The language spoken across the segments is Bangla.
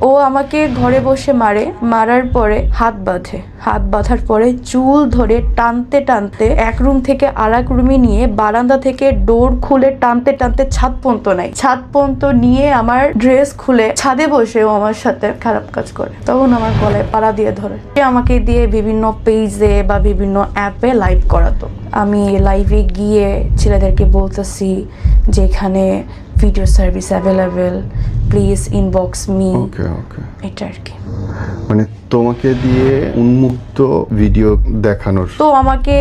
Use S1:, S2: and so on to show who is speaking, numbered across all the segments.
S1: ও আমাকে ঘরে বসে মারার পরে হাত বাঁধার পরে চুল ধরে টানতে টানতে এক রুম থেকে আর এক রুমে নিয়ে বারান্দা থেকে ডোর খুলে টানতে টানতে ছাদ পর্যন্ত নিয়ে আমার ড্রেস খুলে ছাদে বসে ও আমার সাথে খারাপ কাজ করে। তখন আমার গলায় পাড়া দিয়ে ধরে, আমাকে দিয়ে বিভিন্ন পেজে বা বিভিন্ন অ্যাপে লাইভ করাতো। আমি লাইভে গিয়ে ছেলেদেরকে বলতেছি যে এখানে video service available, please inbox me. এটা আর কি,
S2: মানে তোমাকে দিয়ে উন্মুক্ত ভিডিও দেখানোর।
S1: তো আমাকে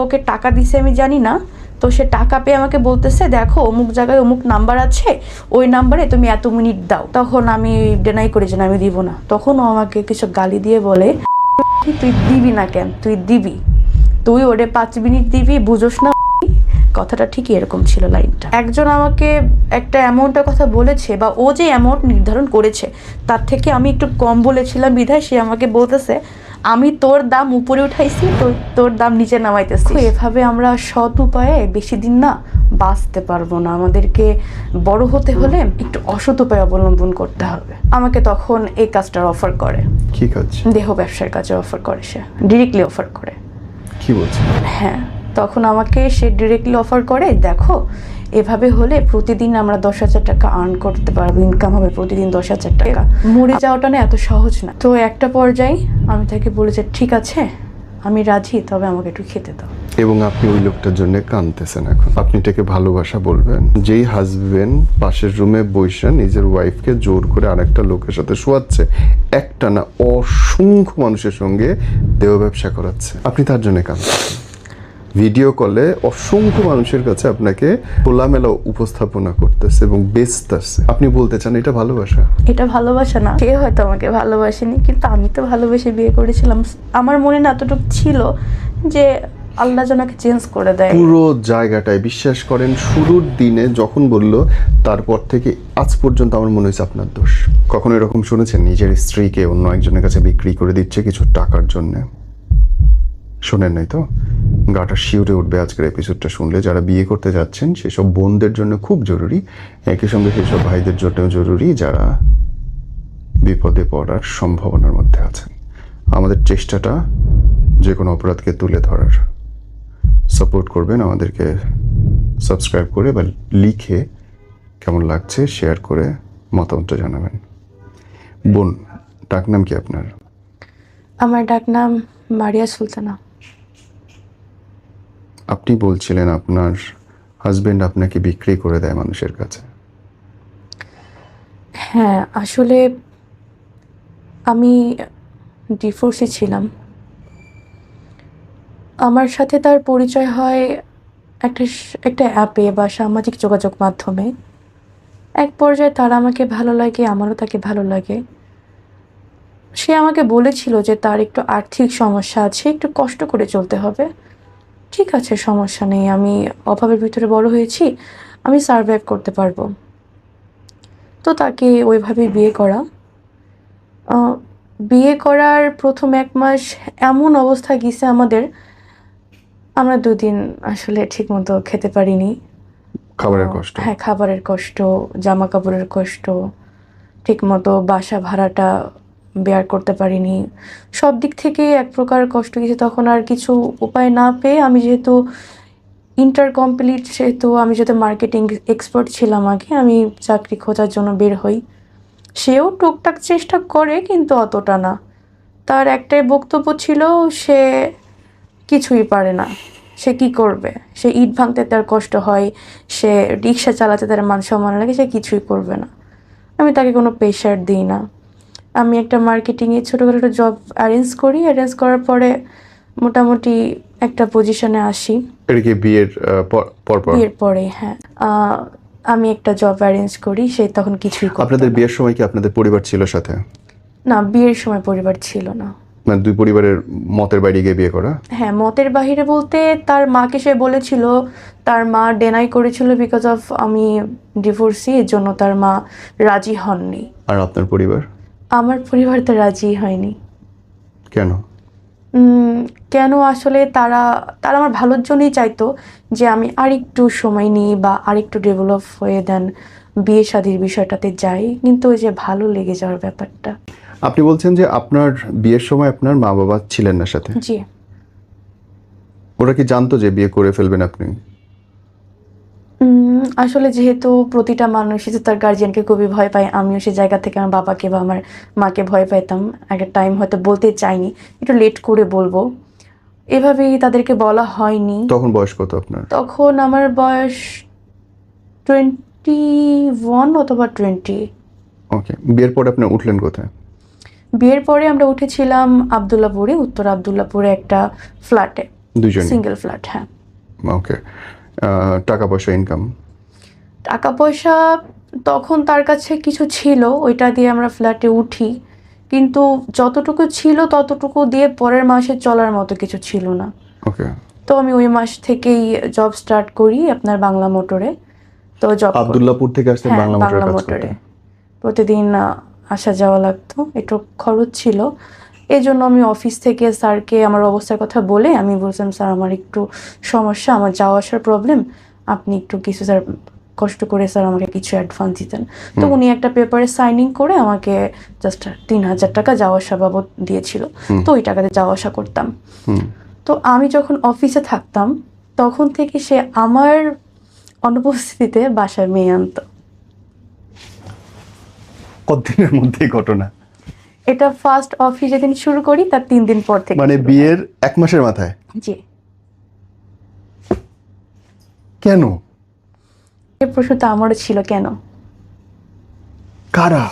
S1: ওকে টাকা দিছে আমি জানি না, তো সে টাকা পেয়ে আমাকে বলতেছে দেখো অমুক জায়গায় অমুক নাম্বার আছে, ওই নাম্বারে তুমি এত মিনিট দাও। তখন আমি ডিনাই করি যে আমি দিব না। তখন ও আমাকে কিছু গালি দিয়ে বলে তুই দিবি না কেন, তুই ওরে 5 মিনিট দিবি, বুঝোস না। কথাটা ঠিকই এরকম ছিল লাইনটা। একজন আমাকে একটা অ্যামাউন্টের কথা বলেছে, বা ও যে অ্যামাউন্ট নির্ধারণ করেছে তার থেকে আমি একটু কম বলেছিলাম বিধায় সে আমাকে বলতেছে আমি তোর দাম উপরে উঠাইছি, তোর দাম নিচে নামাইতেছি। এভাবে আমরা সৎ উপায়ে বেশি দিন না বাঁচতে পারবো না। আমাদেরকে বড় হতে হলে একটু অসৎ উপায় অবলম্বন করতে হবে। আমাকে তখন এই কাজটার অফার করে।
S2: কি কাজ?
S1: দেহ ব্যবসার কাজে অফার করে, সে ডিরেক্টলি অফার করে।
S2: কি বলছে?
S1: হ্যাঁ, তখন আমাকে সে ডিরেক্টলি অফার করে দেখো এভাবে হলে প্রতিদিন আমরা 10,000 টাকা আর্ন করতে পারবো, ইনকাম হবে প্রতিদিন 10,000 টাকা। মরে যাওয়াটা না এত সহজ না। তো একটা পর্যায়ে আমি তাকে বলেছি ঠিক আছে আমি রাজি, তবে আমাকে একটু খেতে দাও।
S2: এবং আপনি ওই লোকটার জন্য কাঁদতেছেন। এখন আপনি এটাকে ভালোবাসা বলবেন? যেই হাজবেন্ড পাশের রুমে বসে নিজের ওয়াইফকে জোর করে আরেকটা লোকের সাথে শোয়াচ্ছে, একটা না অসংখ্য মানুষের সঙ্গে দেহ ব্যবসা করাচ্ছে, আপনি তার জন্য কাঁদতেছেন। ভিডিও কলে অসংখ্য মানুষের কাছে আপনাকে খোলামেলা উপস্থাপনা করতেছে এবং বেচতেছে। আপনি বলতে চান এটা ভালোবাসা?
S1: এটা ভালোবাসা না। সে হয়তো আমাকে ভালোবাসেনি, কিন্তু আমি তো ভালোবেসে বিয়ে করেছিলাম। আমার মনে না এতটুকু ছিল যে আল্লাহ জনাকে চেঞ্জ করে দেয়।
S2: পুরো জায়গাটায় বিশ্বাস করেন, শুরুর দিনে যখন বললো তারপর থেকে আজ পর্যন্ত আমার মনে হয়েছে আপনার দোষ। কখনো এরকম শুনেছেন নিজের স্ত্রীকে অন্য একজনের কাছে বিক্রি করে দিচ্ছে কিছু টাকার জন্য? শোনেন নাই তো? গাটা শিউরে উঠবে আজকের এপিসোডটা শুনলে। যারা বিয়ে করতে যাচ্ছেন সেসব বোনদের জন্য খুব জরুরি, একই সঙ্গে সেসব ভাইদের জন্যও জরুরি যারা বিপদে পড়ার সম্ভাবনার মধ্যে আছেন। আমাদের চেষ্টাটা যে কোনো অপরাধকে তুলে ধরার। সাপোর্ট করবেন, আমাদেরকে সাবস্ক্রাইব করে বা লিখে কেমন লাগছে শেয়ার করে মতামতটা জানাবেন। বোন, ডাকনাম কি আপনার?
S1: আমার ডাকনাম মারিয়া সুলতানা।
S2: আপনি বলছিলেন আপনার হাজবেন্ড আপনাকে বিক্রি করে দেয় মানুষের কাছে।
S1: হ্যাঁ, আসলে আমি ডিভোর্সে ছিলাম। আমার সাথে তার পরিচয় হয় একটা অ্যাপে বা সামাজিক যোগাযোগ মাধ্যমে। এক পর্যায়ে তার আমাকে ভালো লাগে, আমারও তাকে ভালো লাগে। সে আমাকে বলেছিল যে তার একটু আর্থিক সমস্যা আছে, একটু কষ্ট করে চলতে হবে। ঠিক আছে, সমস্যা নেই, আমি অভাবের ভিতরে বড় হয়েছি, আমি সারভাইভ করতে পারবো। তো তাকে ওইভাবেই বিয়ে করা। বিয়ে করার প্রথম 1 মাস এমন অবস্থা গেছে আমাদের, আমরা 2 দিন আসলে ঠিকমতো খেতে পারিনি।
S2: খাবারের কষ্ট?
S1: হ্যাঁ, খাবারের কষ্ট, জামা কাপড়ের কষ্ট, ঠিকমতো বাসা ভাড়াটা বেয়ার করতে পারিনি। সব দিক থেকে এক প্রকার কষ্ট গেছে। তখন আর কিছু উপায় না পেয়ে আমি যেহেতু ইন্টার কমপ্লিট, সেহেতু আমি যেহেতু মার্কেটিং এক্সপার্ট ছিলাম আগে, আমি চাকরি খোঁজার জন্য বের হই। সেও টুকটাক চেষ্টা করে, কিন্তু অতটা না। তার একটাই বক্তব্য ছিল সে কিছুই পারে না, সে কি করবে, সে ইট ভাঙতে তার কষ্ট হয়, সে রিক্সা চালাতে তার মান সম্মান লাগে, সে কিছুই করবে না। আমি তাকে কোনো প্রেশার দিই না। আমি একটা মার্কেটিংয়ে ছোটোখাটো একটা জব অ্যারেঞ্জ করার পরে মোটামুটি একটা পজিশনে আসি।
S2: এটা কি বিয়ের
S1: পরে? হ্যাঁ, আমি একটা জব অ্যারেঞ্জ করি। সে তখন কিছুই করতো না।
S2: আপনাদের বিয়ের সময় কি আপনাদের পরিবার ছিল সাথে?
S1: না, বিয়ের সময় পরিবার ছিল না।
S2: মানে 2 পরিবারের মতের বাইরে গিয়ে বিয়ে করা?
S1: হ্যাঁ, মতের বাহিরে বলতে তার মাকে সে বলেছিল, তার মা ডেনাই করেছিল বিকজ অফ আমি ডিভোর্সি, এর জন্য তার মা রাজি হননি।
S2: আর আপনার পরিবার?
S1: আমার পরিবার তো রাজি হয়নি।
S2: কেন?
S1: কেন আসলে তারা আমার ভালোর জন্যই চাইতো যে আমি আরেকটু সময় নিই বা আরেকটু ডেভেলপ হয়ে দেন বিয়ে শাদীর বিষয়টাতে যাই, কিন্তু ওই যে ভালো লেগে যাওয়ার ব্যাপারটা।
S2: আপনি বলছেন যে আপনার বিয়ের সময় আপনার মা বাবা ছিলেন না সাথে,
S1: জি।
S2: ওরা কি জানতো যে বিয়ে করে ফেলবেন আপনি?
S1: আসলে যেহেতু প্রতিটা মানুষই তো তার গার্জিয়ানকে খুবই ভয় পায়, আমিও সে জায়গা থেকে আমার বাবাকে বা আমার মাকে ভয় পাইতাম। একটা টাইম হয়তো বলতে চাইনি, একটু লেট করে বলবো, এভাবেই তাদেরকে বলা হয়নি।
S2: তখন বয়স কত আপনার?
S1: তখন আমার বয়স 21 অথবা 20।
S2: ওকে, বিয়ের পরে আপনি উঠলেন কোথায়?
S1: বিয়ের পরে আমরা উঠেছিলাম আবদুল্লাপুরে, উত্তর আবদুল্লাপুরে একটা ফ্ল্যাটে,
S2: দুজনে?
S1: সিঙ্গেল ফ্ল্যাট, হ্যাঁ।
S2: ওকে। টাকা পয়সা ইনকাম?
S1: টাকা পয়সা তখন তার কাছে কিছু ছিল, ওইটা দিয়ে আমরা ফ্ল্যাটে উঠি, কিন্তু যতটুকু ছিল ততটুকু দিয়ে পরের মাসে চলার মতো কিছু ছিল না।
S2: ওকে।
S1: তো আমি ওই মাস থেকেই জব স্টার্ট করি আপনার বাংলা মোটরে। তো জব
S2: আব্দুল্লাহপুর থেকে আসতে
S1: হ্যাঁ,
S2: বাংলা মোটরে
S1: বাংলা
S2: কাজ
S1: মোটরে
S2: করতেন?
S1: প্রতিদিন আসা যাওয়া লাগতো, একটু খরচ ছিল। এই জন্য আমি অফিস থেকে স্যারকে আমার অবস্থার কথা বলে আমি বলছিলাম, স্যার আমার একটু সমস্যা, আমার যাওয়া আসার প্রবলেম, আপনি একটু কিছু স্যার কষ্ট করে স্যার আমাকে কিছু অ্যাডভান্স দিতেন। তো উনি একটা পেপারে সাইনিং করে আমাকে জাস্ট 3,000 টাকা যাওয়া আসা বাবদ দিয়েছিল। তো ওই টাকাতে যাওয়া আসা করতাম। তো আমি যখন অফিসে থাকতাম তখন থেকে সে আমার অনুপস্থিতিতে বাসায় মেয়ে আনতো।
S2: কতদিনের মধ্যে এই ঘটনা?
S1: এটা ফার্স্ট অফিস যেদিন শুরু করি তার 3 দিন পর থেকে
S2: মানে
S1: শুরু হয়।
S2: বিয়ের 1 মাসের মাথায়?
S1: জি।
S2: কেন?
S1: এই প্রশ্নটা আমারও ছিল, কেন?
S2: কারা?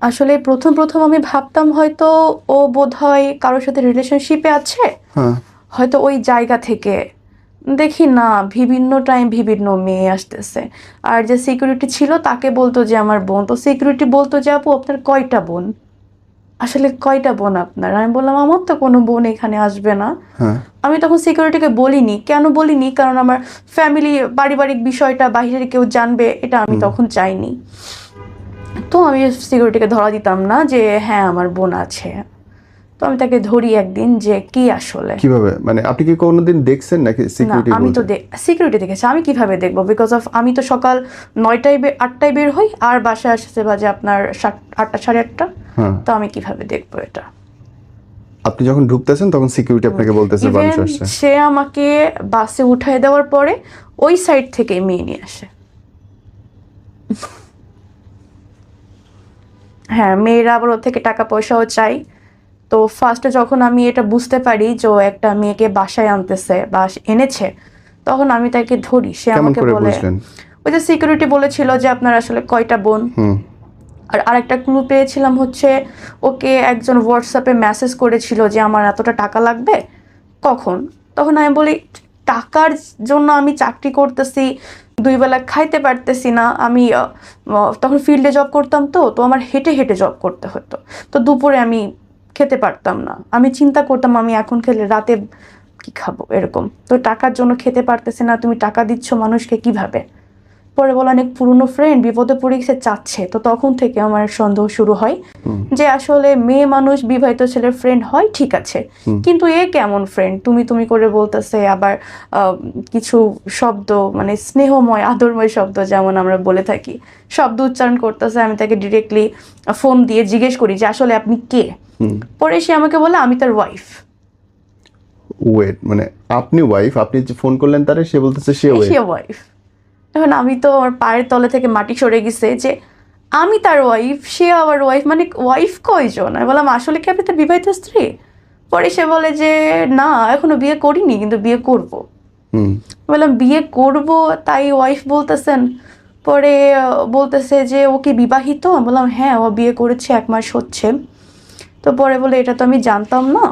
S1: আসলে প্রথম প্রথম আমি ভাবতাম হয়তো ও বোধহয় কারোর সাথে রিলেশনশিপে আছে,
S2: হ্যাঁ।
S1: হয়তো ওই জায়গা থেকে। দেখি না, বিভিন্ন টাইম বিভিন্ন মেয়ে আসতেছে। আর যে সিকিউরিটি ছিল তাকে বলতো যে আমার বোন, তো সিকিউরিটি বলতো যে আপু আপনার কয়টা বোন, আসলে কয়টা বোন আপনার? আমি বললাম আমার তো কোনো বোন এখানে আসবে না।
S2: হ্যাঁ।
S1: আমি তখন সিকিউরিটিকে বলিনি, কেন বলিনি, কারণ আমার ফ্যামিলি পারিবারিক বিষয়টা বাইরের কেউ জানবে, এটা আমি তখন চাইনি। তো আমি সিকিউরিটিকে ধরা দিতাম না যে হ্যাঁ আমার বোন আছে। তো আমি তাকে ধরি একদিন যে কি আসলে।
S2: কিভাবে, মানে আপনি কি কোনোদিন দেখছেন নাকি
S1: না,
S2: সিকিউরিটি
S1: আমি তো
S2: বলতে?
S1: সিকিউরিটি দেখেছি, আমি কিভাবে দেখবো? বিকজ অফ আমি তো সকাল 8টায় বের হই আর বাসায় আসতে বাজে আপনার 8টা, সাড়ে 8টা।
S2: হ্যাঁ।
S1: তো আমি কিভাবে দেখবো এটা?
S2: আপনি যখন ঢুকতেছেন তখন সিকিউরিটি আপনাকে বলতেছে
S1: Even
S2: মানুষ আসছে?
S1: সে আমাকে বাসে উঠায় দেওয়ার পরে ওই সাইড থেকে মেয়ে নিয়ে আসে। হ্যাঁ, মেয়েরা আবার ওর থেকে টাকা পয়সাও চাই। তো ফার্স্টে যখন আমি এটা বুঝতে পারি যে ও একটা মেয়েকে বাসায় আনতেছে বা এনেছে, তখন আমি তাকে ধরি। সে
S2: কেমন
S1: আমাকে
S2: করে
S1: বলে,
S2: বুঝলেন?
S1: ওই যে সিকিউরিটি বলেছিল যে আপনার আসলে কয়টা বোন। আর আরেকটা ক্লু পেয়েছিলাম হচ্ছে ওকে একজন হোয়াটসঅ্যাপে মেসেজ করেছিল যে আমার এতটা টাকা লাগবে। তখন আমি বলি টাকার জন্য আমি চাকরি করতেছি, 2 বেলা খাইতে পারতেছি না। আমি তখন ফিল্ডে জব করতাম, তো আমার হেঁটে হেঁটে জব করতে হতো। তো দুপুরে আমি খেতে পারতাম না, আমি চিন্তা করতাম আমি এখন খেলে রাতে কি খাবো, এরকম। তো টাকার জন্য খেতে পারতেছি না, তুমি টাকা দিচ্ছ মানুষকে কিভাবে? পরে বলা অনেক পুরনো ফ্রেন্ড বিপদে পড়ে গেছে চাচ্ছে। তো তখন থেকে আমার সন্দেহ শুরু হয় যে আসলে মেয়ে মানুষ বিবাহিত ছেলের ফ্রেন্ড হয় ঠিক আছে, কিন্তু এ কেমন ফ্রেন্ড, তুমি করে বলতেছে। আবার কিছু শব্দ মানে স্নেহময় আদরময় শব্দ যেমন আমরা বলে থাকি, শব্দ উচ্চারণ করতেছে। আমি তাকে ডিরেক্টলি ফোন দিয়ে জিজ্ঞেস করি যে আসলে আপনি কে? পরে সে আমাকে বলে আমি তার ওয়াইফ।
S2: ওয়েট, মানে আপনি ওয়াইফ, আপনি যে ফোন করলেন তারে, সে বলতেছে সে
S1: ওয়াইফ। এখন আমি তো আমার পায়ের তলে থেকে মাটি সরে গেছে যে আমি তার ওয়াইফ, সে আবার ওয়াইফ, মানে ওয়াইফ কয়জন? আমি বললাম আসলে কি আপনি তার বিবাহিত স্ত্রী? পরে সে বলে যে না এখনো বিয়ে করিনি, কিন্তু বিয়ে করব। বললাম বিয়ে করব তাই ওয়াইফ বলতেছেন? পরে বলতেছে যে ও কি বিবাহিত? আমি বললাম হ্যাঁ ও বিয়ে করেছে, 1 মাস হচ্ছে। তো পরে বলে এটা তো আমি জানতাম না।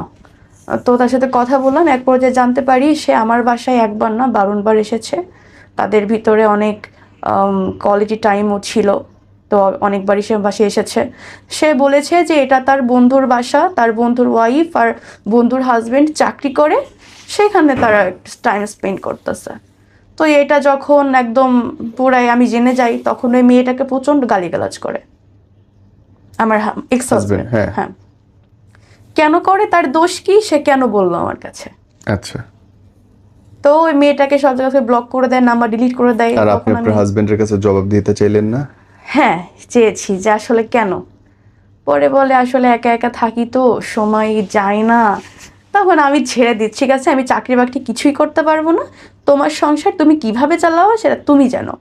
S1: তো তার সাথে কথা বললাম, এক পর্যায়ে জানতে পারি সে আমার বাসায় 1বার না 12বার এসেছে। তাদের ভিতরে অনেক কোয়ালিটি টাইমও ছিল। তো অনেকবারই সে বাসায় এসেছে। সে বলেছে যে এটা তার বন্ধুর বাসা, তার বন্ধুর ওয়াইফ আর বন্ধুর হাজবেন্ড চাকরি করে, সেখানে তারা টাইম স্পেন্ড করতেছে। তো এটা যখন একদম পুরাই আমি জেনে যাই, তখন ওই মেয়েটাকে প্রচণ্ড গালিগালাজ করে আমার এক্স হাজবেন্ড। হ্যাঁ, কেন করে, তার দোষ কি, সে কেন বললো আমার কাছে?
S2: আচ্ছা।
S1: তো ওই মেয়েটাকে সব জায়গা থেকে ব্লক করে দেয়, নাম্বার ডিলিট করে দেয়।
S2: আর আপনি
S1: তখন
S2: আপনার
S1: আমি
S2: হাজবেন্ডের কাছে জবাব দিতে চাইলেন না?
S1: হ্যাঁ চেয়েছি যে আসলে কেন। পরে বলে আসলে একা একা থাকি তো সময় যায় না। তখন আমি ছেড়ে দিচ্ছি, ঠিক আছে আমি চাকরি বাকরি কিছুই করতে পারবো না, তোমার সংসার তুমি কিভাবে চালাও সেটা তুমি জানো,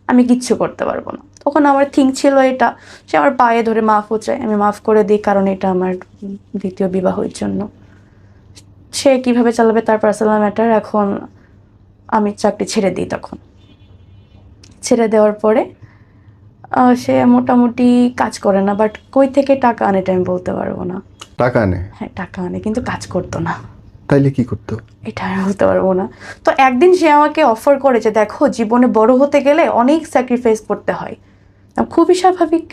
S1: আমি কিচ্ছু করতে পারবো না। তখন আমার থিঙ্ক ছিল এটা, সে আমার পায়ে ধরে মাফও চায়, আমি মাফ করে দিই, কারণ এটা আমার দ্বিতীয় বিবাহের জন্য। সে কিভাবে চালাবে তার পার্সোনাল ম্যাটার। এখন আমি চাকরি ছেড়ে দিই। তখন ছেড়ে দেওয়ার পরে সে মোটামুটি কাজ করে না, বাট কই থেকে টাকা আনে এটা আমি বলতে পারবো না।
S2: টাকা আনে?
S1: হ্যাঁ টাকা আনে, কিন্তু কাজ করতো না।
S2: তাইলে কি করতো?
S1: এটা আমি বলতে পারবো না। তো একদিন সে আমাকে অফার করেছে, দেখো জীবনে বড় হতে গেলে অনেক স্যাক্রিফাইস করতে হয়। খুবই স্বাভাবিক,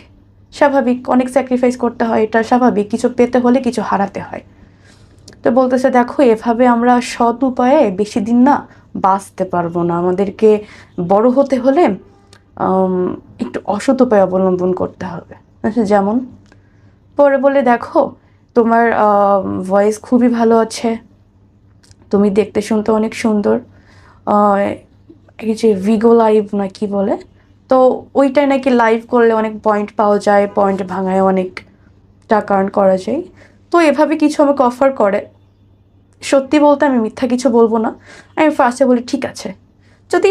S1: স্বাভাবিক অনেক স্যাক্রিফাইস করতে হয়, এটা স্বাভাবিক, কিছু পেতে হলে কিছু হারাতে হয়। তো বলতেছে দেখো এভাবে আমরা সৎ উপায়ে বেশি দিন না বাঁচতে পারবো না, আমাদেরকে বড় হতে হলে একটু অসৎ উপায় অবলম্বন করতে হবে। আচ্ছা যেমন? পরে বলে দেখো তোমার ভয়েস খুবই ভালো আছে, তুমি দেখতে শুনতে অনেক সুন্দর, এই যে ভিগো লাইভ না কি বলে, তো ওইটাই নাকি লাইভ করলে অনেক পয়েন্ট পাওয়া যায়, পয়েন্ট ভাঙায় অনেক টাকা আর্ন করা যায়। তো এভাবে কিছু আমাকে অফার করে। সত্যি বলতে আমি মিথ্যা কিছু বলবো না, আমি ফার্স্টে বলি ঠিক আছে, যদি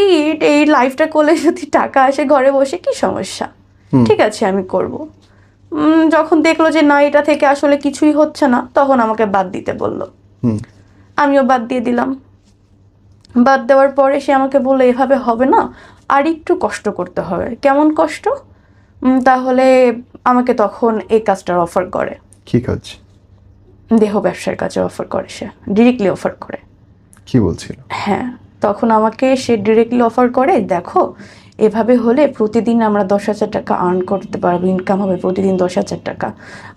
S1: এই লাইফটা করলে যদি টাকা আসে ঘরে বসে কি সমস্যা, ঠিক আছে আমি করব। যখন দেখলো যে না এটা থেকে আসলে কিছুই হচ্ছে না, তখন আমাকে বাদ দিতে বললো। আমিও বাদ দিয়ে দিলাম। বাদ দেওয়ার পরে সে আমাকে বললো এভাবে হবে না, আর একটু কষ্ট করতে হবে। কেমন কষ্ট? তাহলে আমাকে তখন এই কাজটার অফার করে।
S2: কি কাজ?
S1: দেহ ব্যবসার কাজে অফার করে, সে ডিরেক্টলি অফার করে।
S2: কি বলছিল?
S1: হ্যাঁ তখন আমাকে সে ডিরেক্টলি অফার করে, দেখো এভাবে হলে প্রতিদিন আমরা 10,000 টাকা আর্ন করতে পারবো, ইনকাম হবে প্রতিদিন 10,000 টাকা,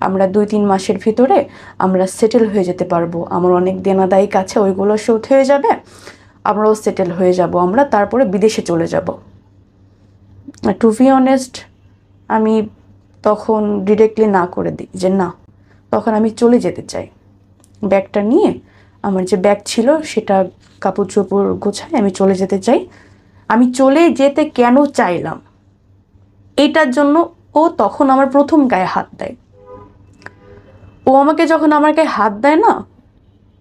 S1: আমরা 2-3 মাসের ভিতরে আমরা সেটেল হয়ে যেতে পারবো, আমার অনেক দেনাদায়িক আছে ওইগুলো শোধ হয়ে যাবে, আমরাও সেটেল হয়ে যাব, আমরা তারপরে বিদেশে চলে যাব। টু বি অনেস্ট আমি তখন ডিরেক্টলি না করে দিই যে না, তখন আমি চলে যেতে চাই। ব্যাগটা নিয়ে, আমার যে ব্যাগ ছিল সেটা কাপড় চোপড় গোছায় আমি চলে যেতে চাই। আমি চলে যেতে কেন চাইলাম এইটার জন্য ও তখন আমার প্রথম গায়ে হাত দেয়। ও আমাকে যখন আমার গায়ে হাত দেয় না,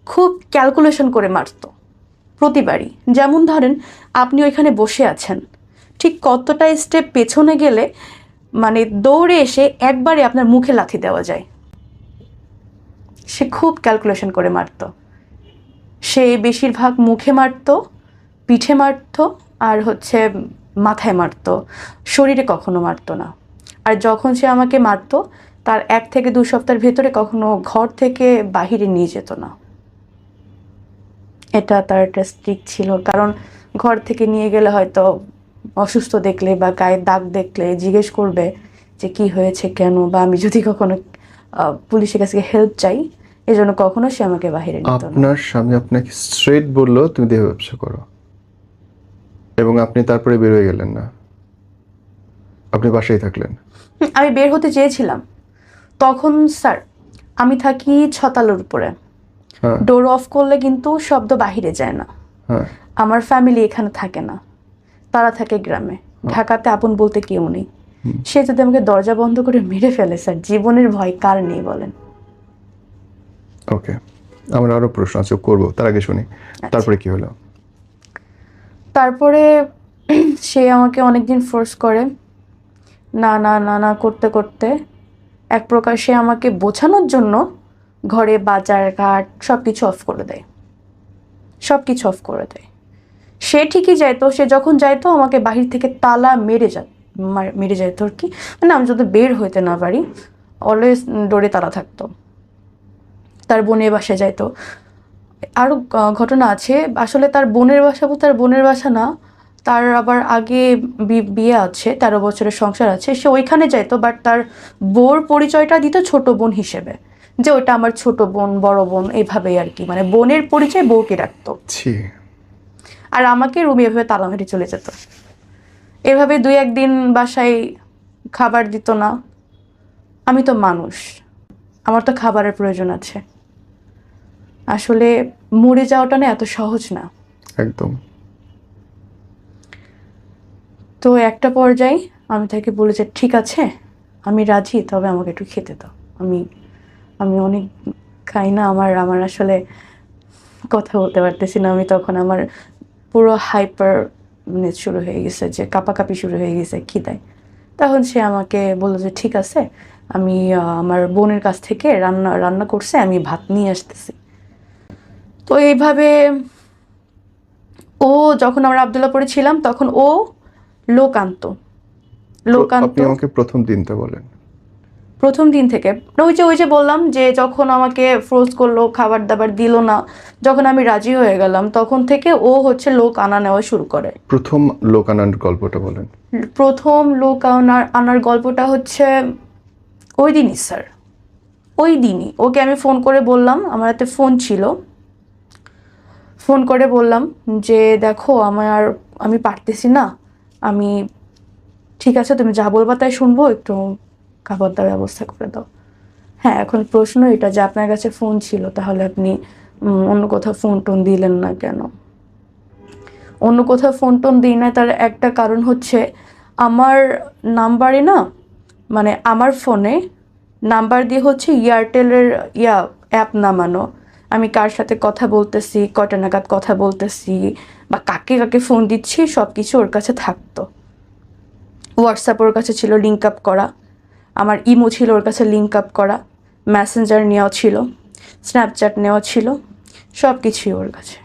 S1: খুব ক্যালকুলেশন করে মারতো প্রতিবারই। যেমন ধরেন আপনি ওইখানে বসে আছেন, ঠিক কতটা স্টেপ পেছনে গেলে মানে দৌড়ে এসে একবারে আপনার মুখে লাথি দেওয়া যায়। সে খুব ক্যালকুলেশন করে মারতো। সে বেশিরভাগ মুখে মারতো, পিঠে মারতো, আর হচ্ছে মাথায় মারতো, শরীরে কখনো মারতো না। আর যখন সে আমাকে মারতো তার 1 থেকে 2 সপ্তাহের ভেতরে কখনো ঘর থেকে বাহিরে নিয়ে যেত না। এটা তার একটা স্ট্রিক ছিল, কারণ ঘর থেকে নিয়ে গেলে হয়তো অসুস্থ দেখলে বা গায়ে দাগ দেখলে জিজ্ঞেস করবে যে কি হয়েছে কেন, বা আমি যদি কখনো পুলিশের কাছে হেল্প চাই, এই জন্য কখনো সে আমাকে বাহিরে নিত না।
S2: আপনার স্বামী আপনাকে স্ট্রেট বললো তুমি দেহ ব্যবসা করো, এবং আপনি তারপরে বের হয়ে গেলেন না, আপনি বাসায় থাকলেন?
S1: আমি বের হতে চেয়েছিলাম তখন। স্যার আমি থাকি 6 তলার উপরে,
S2: হ্যাঁ
S1: ডোর অফ করলে কিন্তু শব্দ বাহিরে যায় না।
S2: হ্যাঁ।
S1: আমার ফ্যামিলি এখানে থাকে না, তারা থাকে গ্রামে, ঢাকাতে আপন বলতে কেউ নেই। সে যদি আমাকে দরজা বন্ধ করে মেরে ফেলে, স্যার জীবনের ভয় কার নেই বলেন?
S2: ওকে, আমার আরো প্রশ্ন আছে, করবো, তার আগে শুনি তারপরে কি হলো।
S1: তারপরে সে আমাকে অনেকদিন ফোর্স করে, না না না না করতে করতে এক প্রকার সে আমাকে বোঝানোর জন্য ঘরে বাজার ঘাট সব কিছু অফ করে দেয়, সব কিছু অফ করে দেয়। সে ঠিকই যাইতো, সে যখন যাইতো আমাকে বাহির থেকে তালা মেরে যাইতো আর কি, মানে আমি যদি বের হইতে না পারি অলওয়েজ ডোরে তালা থাকতো। তার বোনের বাসায় যাইতো। আরও ঘটনা আছে, আসলে তার বোনের বাসা বলতে তার বোনের বাসা না, তার আবার আগে বিয়ে আছে, 13 বছরের সংসার আছে, সে ওইখানে যাইতো, বাট তার বোর পরিচয়টা দিত ছোট বোন হিসেবে, যে ওইটা আমার ছোট বোন বড় বোন এইভাবেই আর কি, মানে বোনের পরিচয় বউকে রাখতো। আর আমাকে রুমে এভাবে তালা মেরে চলে যেত। এভাবে 2-1 দিন বাসায় খাবার দিত না। আমি তো মানুষ, আমার তো খাবারের প্রয়োজন আছে। আসলে মরে যাওয়াটা না এত সহজ না।
S2: একদম।
S1: তো একটা পর্যায়ে আমি তাকে বলে যে ঠিক আছে আমি রাজি, তবে আমাকে একটু খেতে দাও। আমি আমি অনেক খাই না, আমার আমার আসলে কথা বলতে পারতেছি না আমি তখন। আমার পুরো হাইপার শুরু হয়ে গেছে, যে কাঁপাকাঁপি শুরু হয়ে গেছে খিদায়। তখন সে আমাকে বললো যে ঠিক আছে, আমি আমার বোনের কাছ থেকে রান্না রান্না করছে, আমি ভাত নিয়ে আসতেছি। তো এইভাবে ও, যখন আমরা আবদুল্লাপুরে ছিলাম তখন ও লোক আনতো, লোক
S2: আপনি
S1: আনতো
S2: আমাকে প্রথম দিনটা বলেন।
S1: প্রথম দিন থেকে। ওই যে বললাম যে যখন আমাকে ফোর্স করলো, খাবার দাবার দিল না, যখন আমি রাজি হয়ে গেলাম তখন থেকে ও হচ্ছে লোক আনা নেওয়া শুরু করে।
S2: প্রথম লোক আনার গল্পটা বলেন।
S1: প্রথম লোক আনার গল্পটা হচ্ছে ওই দিনই স্যার, ওই দিনই ওকে আমি ফোন করে বললাম, আমার হাতে ফোন ছিল, ফোন করে বললাম যে দেখো আমি পারতেছি না, আমি ঠিক আছে তুমি যা বলবা তাই শুনবো, একটু খাবার দাবার ব্যবস্থা করে দাও। হ্যাঁ, এখন প্রশ্ন এটা যে আপনার কাছে ফোন ছিল, তাহলে আপনি অন্য কোথাও ফোন টোন দিলেন না কেন? অন্য কোথাও ফোন টোন দিই না, তার একটা কারণ হচ্ছে আমার নাম্বারে না, মানে আমার ফোনে নাম্বার দিয়ে হচ্ছে এয়ারটেলের অ্যাপ নামানো। আমি কার সাথে কথা বলতেছি, কয়টা নাগাদ কথা বলতেছি, বা কাকে কাকে ফোন দিচ্ছি, সব কিছু ওর কাছে থাকতো। হোয়াটসঅ্যাপ ওর কাছে ছিল লিঙ্ক আপ করা, আমার ইমো ছিল ওর কাছে লিঙ্ক আপ করা, মেসেঞ্জার নেওয়া ছিল, স্ন্যাপচ্যাট নেওয়া ছিল, সব কিছুই ওর কাছে।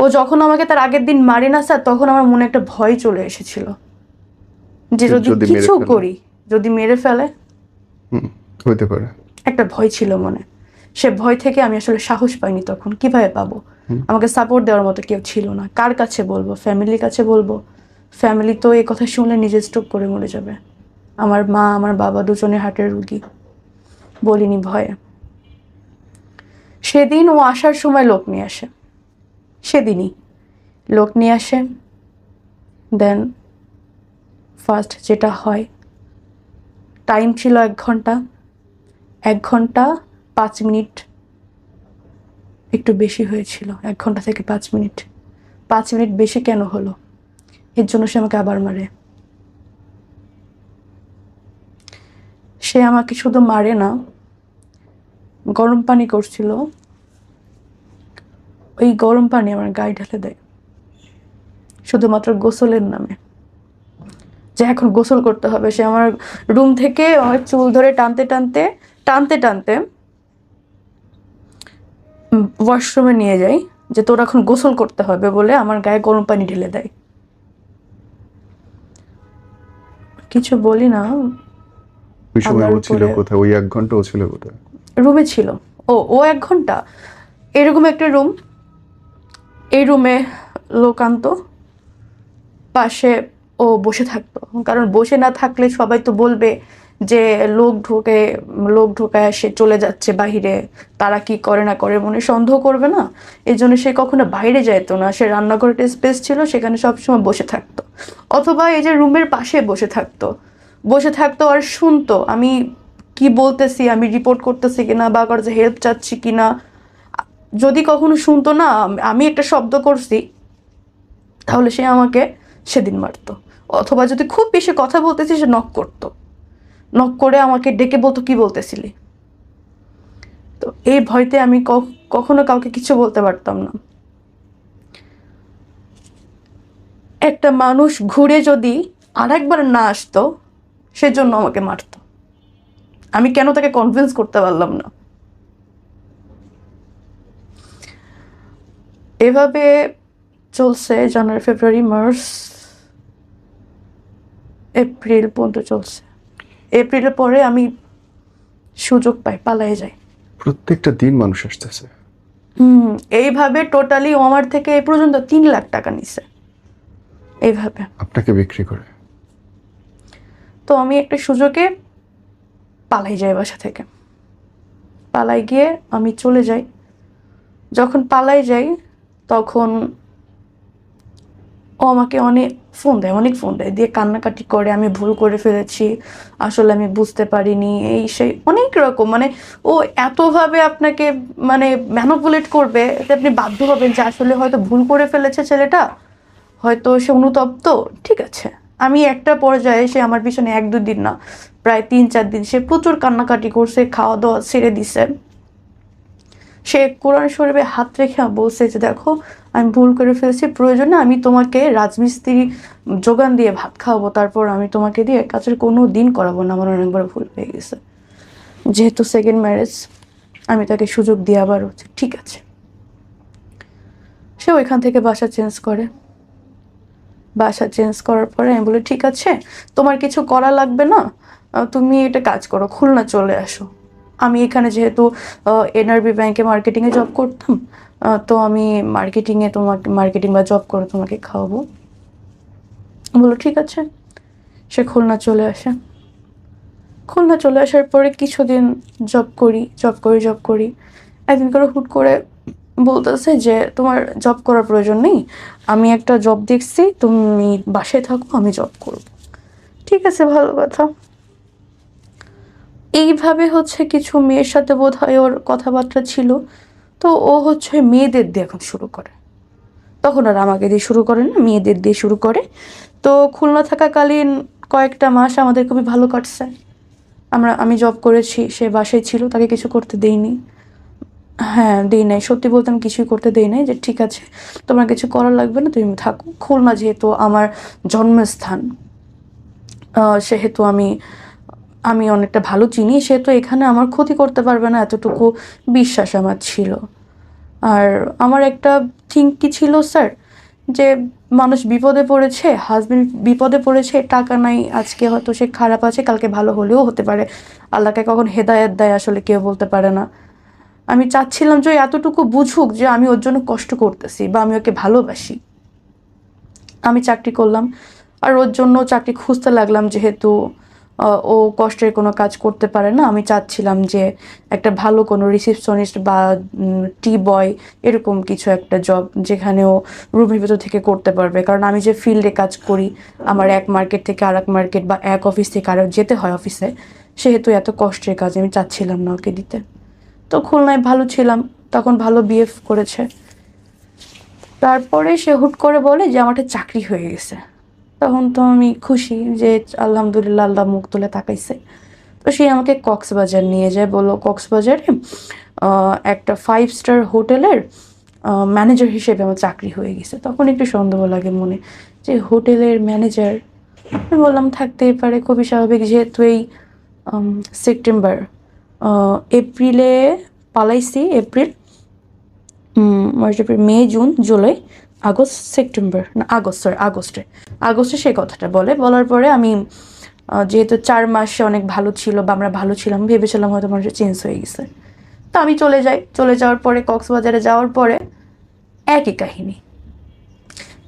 S1: ও যখন আমাকে তার আগের দিন মারে না স্যার, তখন আমার মনে একটা ভয় চলে এসেছিল যে যদি
S2: যদি মেরে
S1: কিছু
S2: ফেলে?
S1: করি, যদি মেরে ফেলে,
S2: হইতে পারে।
S1: একটা ভয় ছিল মনে। সে ভয় থেকে আমি আসলে সাহস পাইনি তখন। কিভাবে পাবো? আমাকে সাপোর্ট দেওয়ার মতো কেউ ছিল না। কার কাছে বলবো? ফ্যামিলির কাছে বলবো? ফ্যামিলি তো এই কথা শুনলে নিজে স্ট্রোক করে মরে যাবে। আমার মা আমার বাবা দুজনে হার্টের রুগী। বলিনি ভয়ে। সেদিন ও আসার সময় লোক নিয়ে আসে, সেদিনই লোক নিয়ে আসে। দেন ফার্স্ট যেটা হয়, টাইম ছিল 1 ঘন্টা, 1 ঘন্টা 5 মিনিট, একটু বেশি হয়েছিল, 1 ঘন্টা থেকে 5 মিনিট। 5 মিনিট বেশি কেন হলো, এর জন্য সে আমাকে আবার মারে। সে আমাকে শুধু মারে না, গরম পানি করছিল, ওই গরম পানি আমার গায়ে ঢেলে দেয়, শুধুমাত্র গোসলের নামে, যে এখন গোসল করতে হবে। সে আমার রুম থেকে আমার চুল ধরে টানতে টানতে টানতে টানতে ওয়াশরুমে নিয়ে যাই, যে তোর এখন গোসল করতে হবে বলে আমার গায়ে গরম পানি ঢেলে দেয়। কিছু বলি না।
S2: ওই সময় ও
S1: আল্লাহর
S2: ছিল
S1: উপরে।
S2: কোথায়? ওই 1 ঘন্টা ও ছিল কোথায়?
S1: রুমে ছিল। ও 1 ঘন্টা, এরকম একটা রুম, এই রুমে লোক আনতো, পাশে ও বসে থাকতো। কারণ বসে না থাকলে সবাই তো বলবে যে লোক ঢোকায় সে চলে যাচ্ছে বাহিরে, তারা কি করে না করে মনে সন্দেহ করবে না, এই জন্য সে কখনো বাইরে যাইতো না। সে রান্নাঘরে একটা স্পেস ছিল, সেখানে সবসময় বসে থাকতো, অথবা এই যে রুমের পাশে বসে থাকতো আর শুনতো আমি কি বলতেছি, আমি রিপোর্ট করতেছি কিনা, বা কারো হেল্প চাচ্ছি কিনা। যদি কখনো শুনতো না আমি একটা শব্দ করছি, তাহলে সে আমাকে সেদিন মারতো। অথবা যদি খুব বেশি কথা বলতেছি, সে নক করতো, নক করে আমাকে ডেকে বলতো কি বলতেছিলি। তো এই ভয়তে আমি কখনো কাউকে কিছু বলতে পারতাম না। একটা মানুষ ঘুরে যদি আরেকবার না আসতো, সেজন্য আমাকে মারতো। আমি কেন তাকে কনভিন্স করতে পারলাম না। এভাবে চলছে জানুয়ারি, ফেব্রুয়ারি, মার্চ, এপ্রিল পর্যন্ত চলছে। এপ্রিলের পরে আমি সুযোগ পাই, পালাই যাই।
S2: প্রত্যেকটা দিন মানুষ আসতেছে।
S1: এইভাবে টোটালি ও আমার থেকে এই পর্যন্ত 3 লাখ টাকা নিছে এইভাবে।
S2: আপনাকে বিক্রি করে।
S1: তো আমি একটা সুযোগে পালাই যাই বাসা থেকে। পালাই গিয়ে আমি চলে যাই। যখন পালাই যাই তখন ও আমাকে অনেক ফোন দেয় দিয়ে কান্নাকাটি করে, আমি ভুল করে ফেলেছি, আসলে আমি বুঝতে পারিনি, এই সেই অনেক রকম, মানে ও এতভাবে আপনাকে মানে ম্যানিপুলেট করবে যে আপনি বাধ্য হবেন যে আসলে হয়তো ভুল করে ফেলেছে ছেলেটা, হয়তো সে অনুতপ্ত। ঠিক আছে, আমি একটা পর্যায়ে সে আমার পিছনে 1-2 দিন না, প্রায় 3-4 দিন সে প্রচুর কান্নাকাটি করছে, খাওয়া দাওয়া ছেড়ে দিছে। সে কোরআন শরীফে হাত রেখে বলছে যে দেখো আমি ভুল করে ফেলেছি, প্রয়োজনে আমি তোমাকে রাজমিস্ত্রি যোগান দিয়ে ভাত খাওয়াবো, তারপর আমি তোমাকে দিয়ে কাজের কোনো দিন করাবো না, আমার অনেকবার ভুল হয়ে গেছে। যেহেতু সেকেন্ড ম্যারেজ, আমি তাকে সুযোগ দিয়ে আবার হচ্ছে ঠিক আছে। সে ওইখান থেকে বাসা চেঞ্জ করার পরে আমি বলি ঠিক আছে, তোমার কিছু করা লাগবে না, তুমি এটা কাজ করো, খুলনা চলে আসো। আমি এখানে যেহেতু এনআরবি ব্যাংকে মার্কেটিংয়ে জব করতাম, তো আমি মার্কেটিং বা জব করে তোমাকে খাওয়াবো। বলো ঠিক আছে। সে খুলনা চলে আসে। খুলনা চলে আসার পরে কিছুদিন জব করি। একদিন করে হুট করে বলতেছে যে তোমার জব করার প্রয়োজন নেই, আমি একটা জব দেখছি, তুমি বাসায় থাকো, আমি জব করব। ঠিক আছে, ভালো কথা। এইভাবে হচ্ছে কিছু মেয়ের সাথে বোধ হয় ওর কথাবার্তা ছিল, তো ও হচ্ছে মেয়েদের দিয়ে এখন শুরু করে। তখন আর আমাকে দিয়ে শুরু করে না, মেয়েদের দিয়ে শুরু করে। তো খুলনা থাকাকালীন কয়েকটা মাস আমাদের খুবই ভালো কাটছে। আমি জব করেছি, সে বাসায় ছিল, তাকে কিছু করতে দেইনি। হ্যাঁ, দেই নাই, সত্যি বলতে আমি কিছুই করতে দেই নাই, যে ঠিক আছে তোমার কিছু করার লাগবে না, তুমি থাকো। খুলনা যেহেতু আমার জন্মস্থান, সেহেতু আমি অনেকটা ভালো চিনি, সেহেতু এখানে আমার ক্ষতি করতে পারবে না, এতটুকু বিশ্বাস আমার ছিল। আর আমার একটা কি ছিল স্যার, যে মানুষ বিপদে পড়েছে, হাজবেন্ড বিপদে পড়েছে, টাকা নাই, আজকে হয়তো সে খারাপ আছে, কালকে ভালো হলেও হতে পারে, আল্লাহকে কখন হেদায়েত দেয় আসলে কেউ বলতে পারে না। আমি চাচ্ছিলাম যে এতটুকু বুঝুক যে আমি ওর জন্য কষ্ট করতেছি বা আমি ওকে ভালোবাসি। আমি চাকরি করলাম, আর ওর জন্য চাকরি খুঁজতে লাগলাম, যেহেতু ও কষ্টের কোনো কাজ করতে পারে না। আমি চাচ্ছিলাম যে একটা ভালো কোনো রিসেপশনিস্ট বা টি বয় এরকম কিছু একটা জব, যেখানে ও রুমের ভিতর থেকে করতে পারবে, কারণ আমি যে ফিল্ডে কাজ করি, আমার এক মার্কেট থেকে আর এক মার্কেট বা এক অফিস থেকে আরও যেতে হয় অফিসে, সেহেতু এত কষ্টের কাজ আমি চাচ্ছিলাম না ওকে দিতে। তো খুলনায় ভালো ছিলাম, তখন ভালো বিহেভ করেছে। তারপরে সে হুট করে বলে যে আমার একটা চাকরি হয়ে গেছে। তখন তো আমি খুশি যে আলহামদুলিল্লাহ, আল্লাহ মুখ তুলে তাকাইছে। তো সে আমাকে কক্সবাজার নিয়ে যায়, বললো কক্সবাজারে একটা 5 স্টার হোটেলের ম্যানেজার হিসেবে আমার চাকরি হয়ে গেছে। তখন একটু সন্দেহ লাগে মনে, যে হোটেলের ম্যানেজার। আমি বললাম থাকতেই পারে, খুবই স্বাভাবিক, যেহেতু এই সেপ্টেম্বর, এপ্রিলে পালাইছি, এপ্রিল, মার্চ, এপ্রিল, মে, জুন, জুলাই, আগস্ট, সেপ্টেম্বর, না আগস্টে সেই কথাটা বলার পরে আমি যেহেতু 4 মাসে অনেক ভালো ছিল বা আমরা ভালো ছিলাম, ভেবেছিলাম হয়তো মানুষ চেঞ্জ হয়ে গেছে। তো আমি চলে যাওয়ার পরে কক্সবাজারে যাওয়ার পরে একই কাহিনী।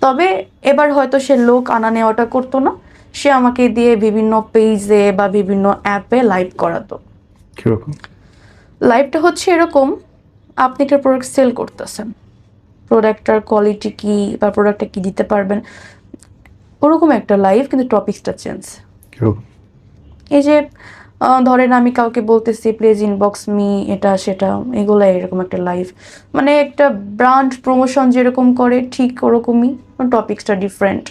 S1: তবে এবার হয়তো সে লোক আনা নেওয়াটা করতো না, সে আমাকে দিয়ে বিভিন্ন পেজে বা বিভিন্ন অ্যাপে লাইভ করাতো।
S2: কিরকম
S1: লাইভটা হচ্ছে এরকম, আপনি একটা প্রোডাক্ট সেল করতেছেন, প্রোডাক্টটার কোয়ালিটি কি বা প্রোডাক্টটা কি দিতে পারবেন, ওরকম একটা লাইভ, কিন্তু টপিকসটা চেঞ্জ।
S2: কিরকম
S1: এই যে ধরেন আমি কাউকে বলতেছি প্লিজ ইনবক্স মি, এটা সেটা, এগুলো এরকম একটা লাইভ, মানে একটা ব্র্যান্ড প্রমোশন যেরকম করে ঠিক ওরকমই, টপিকসটা ডিফারেন্ট,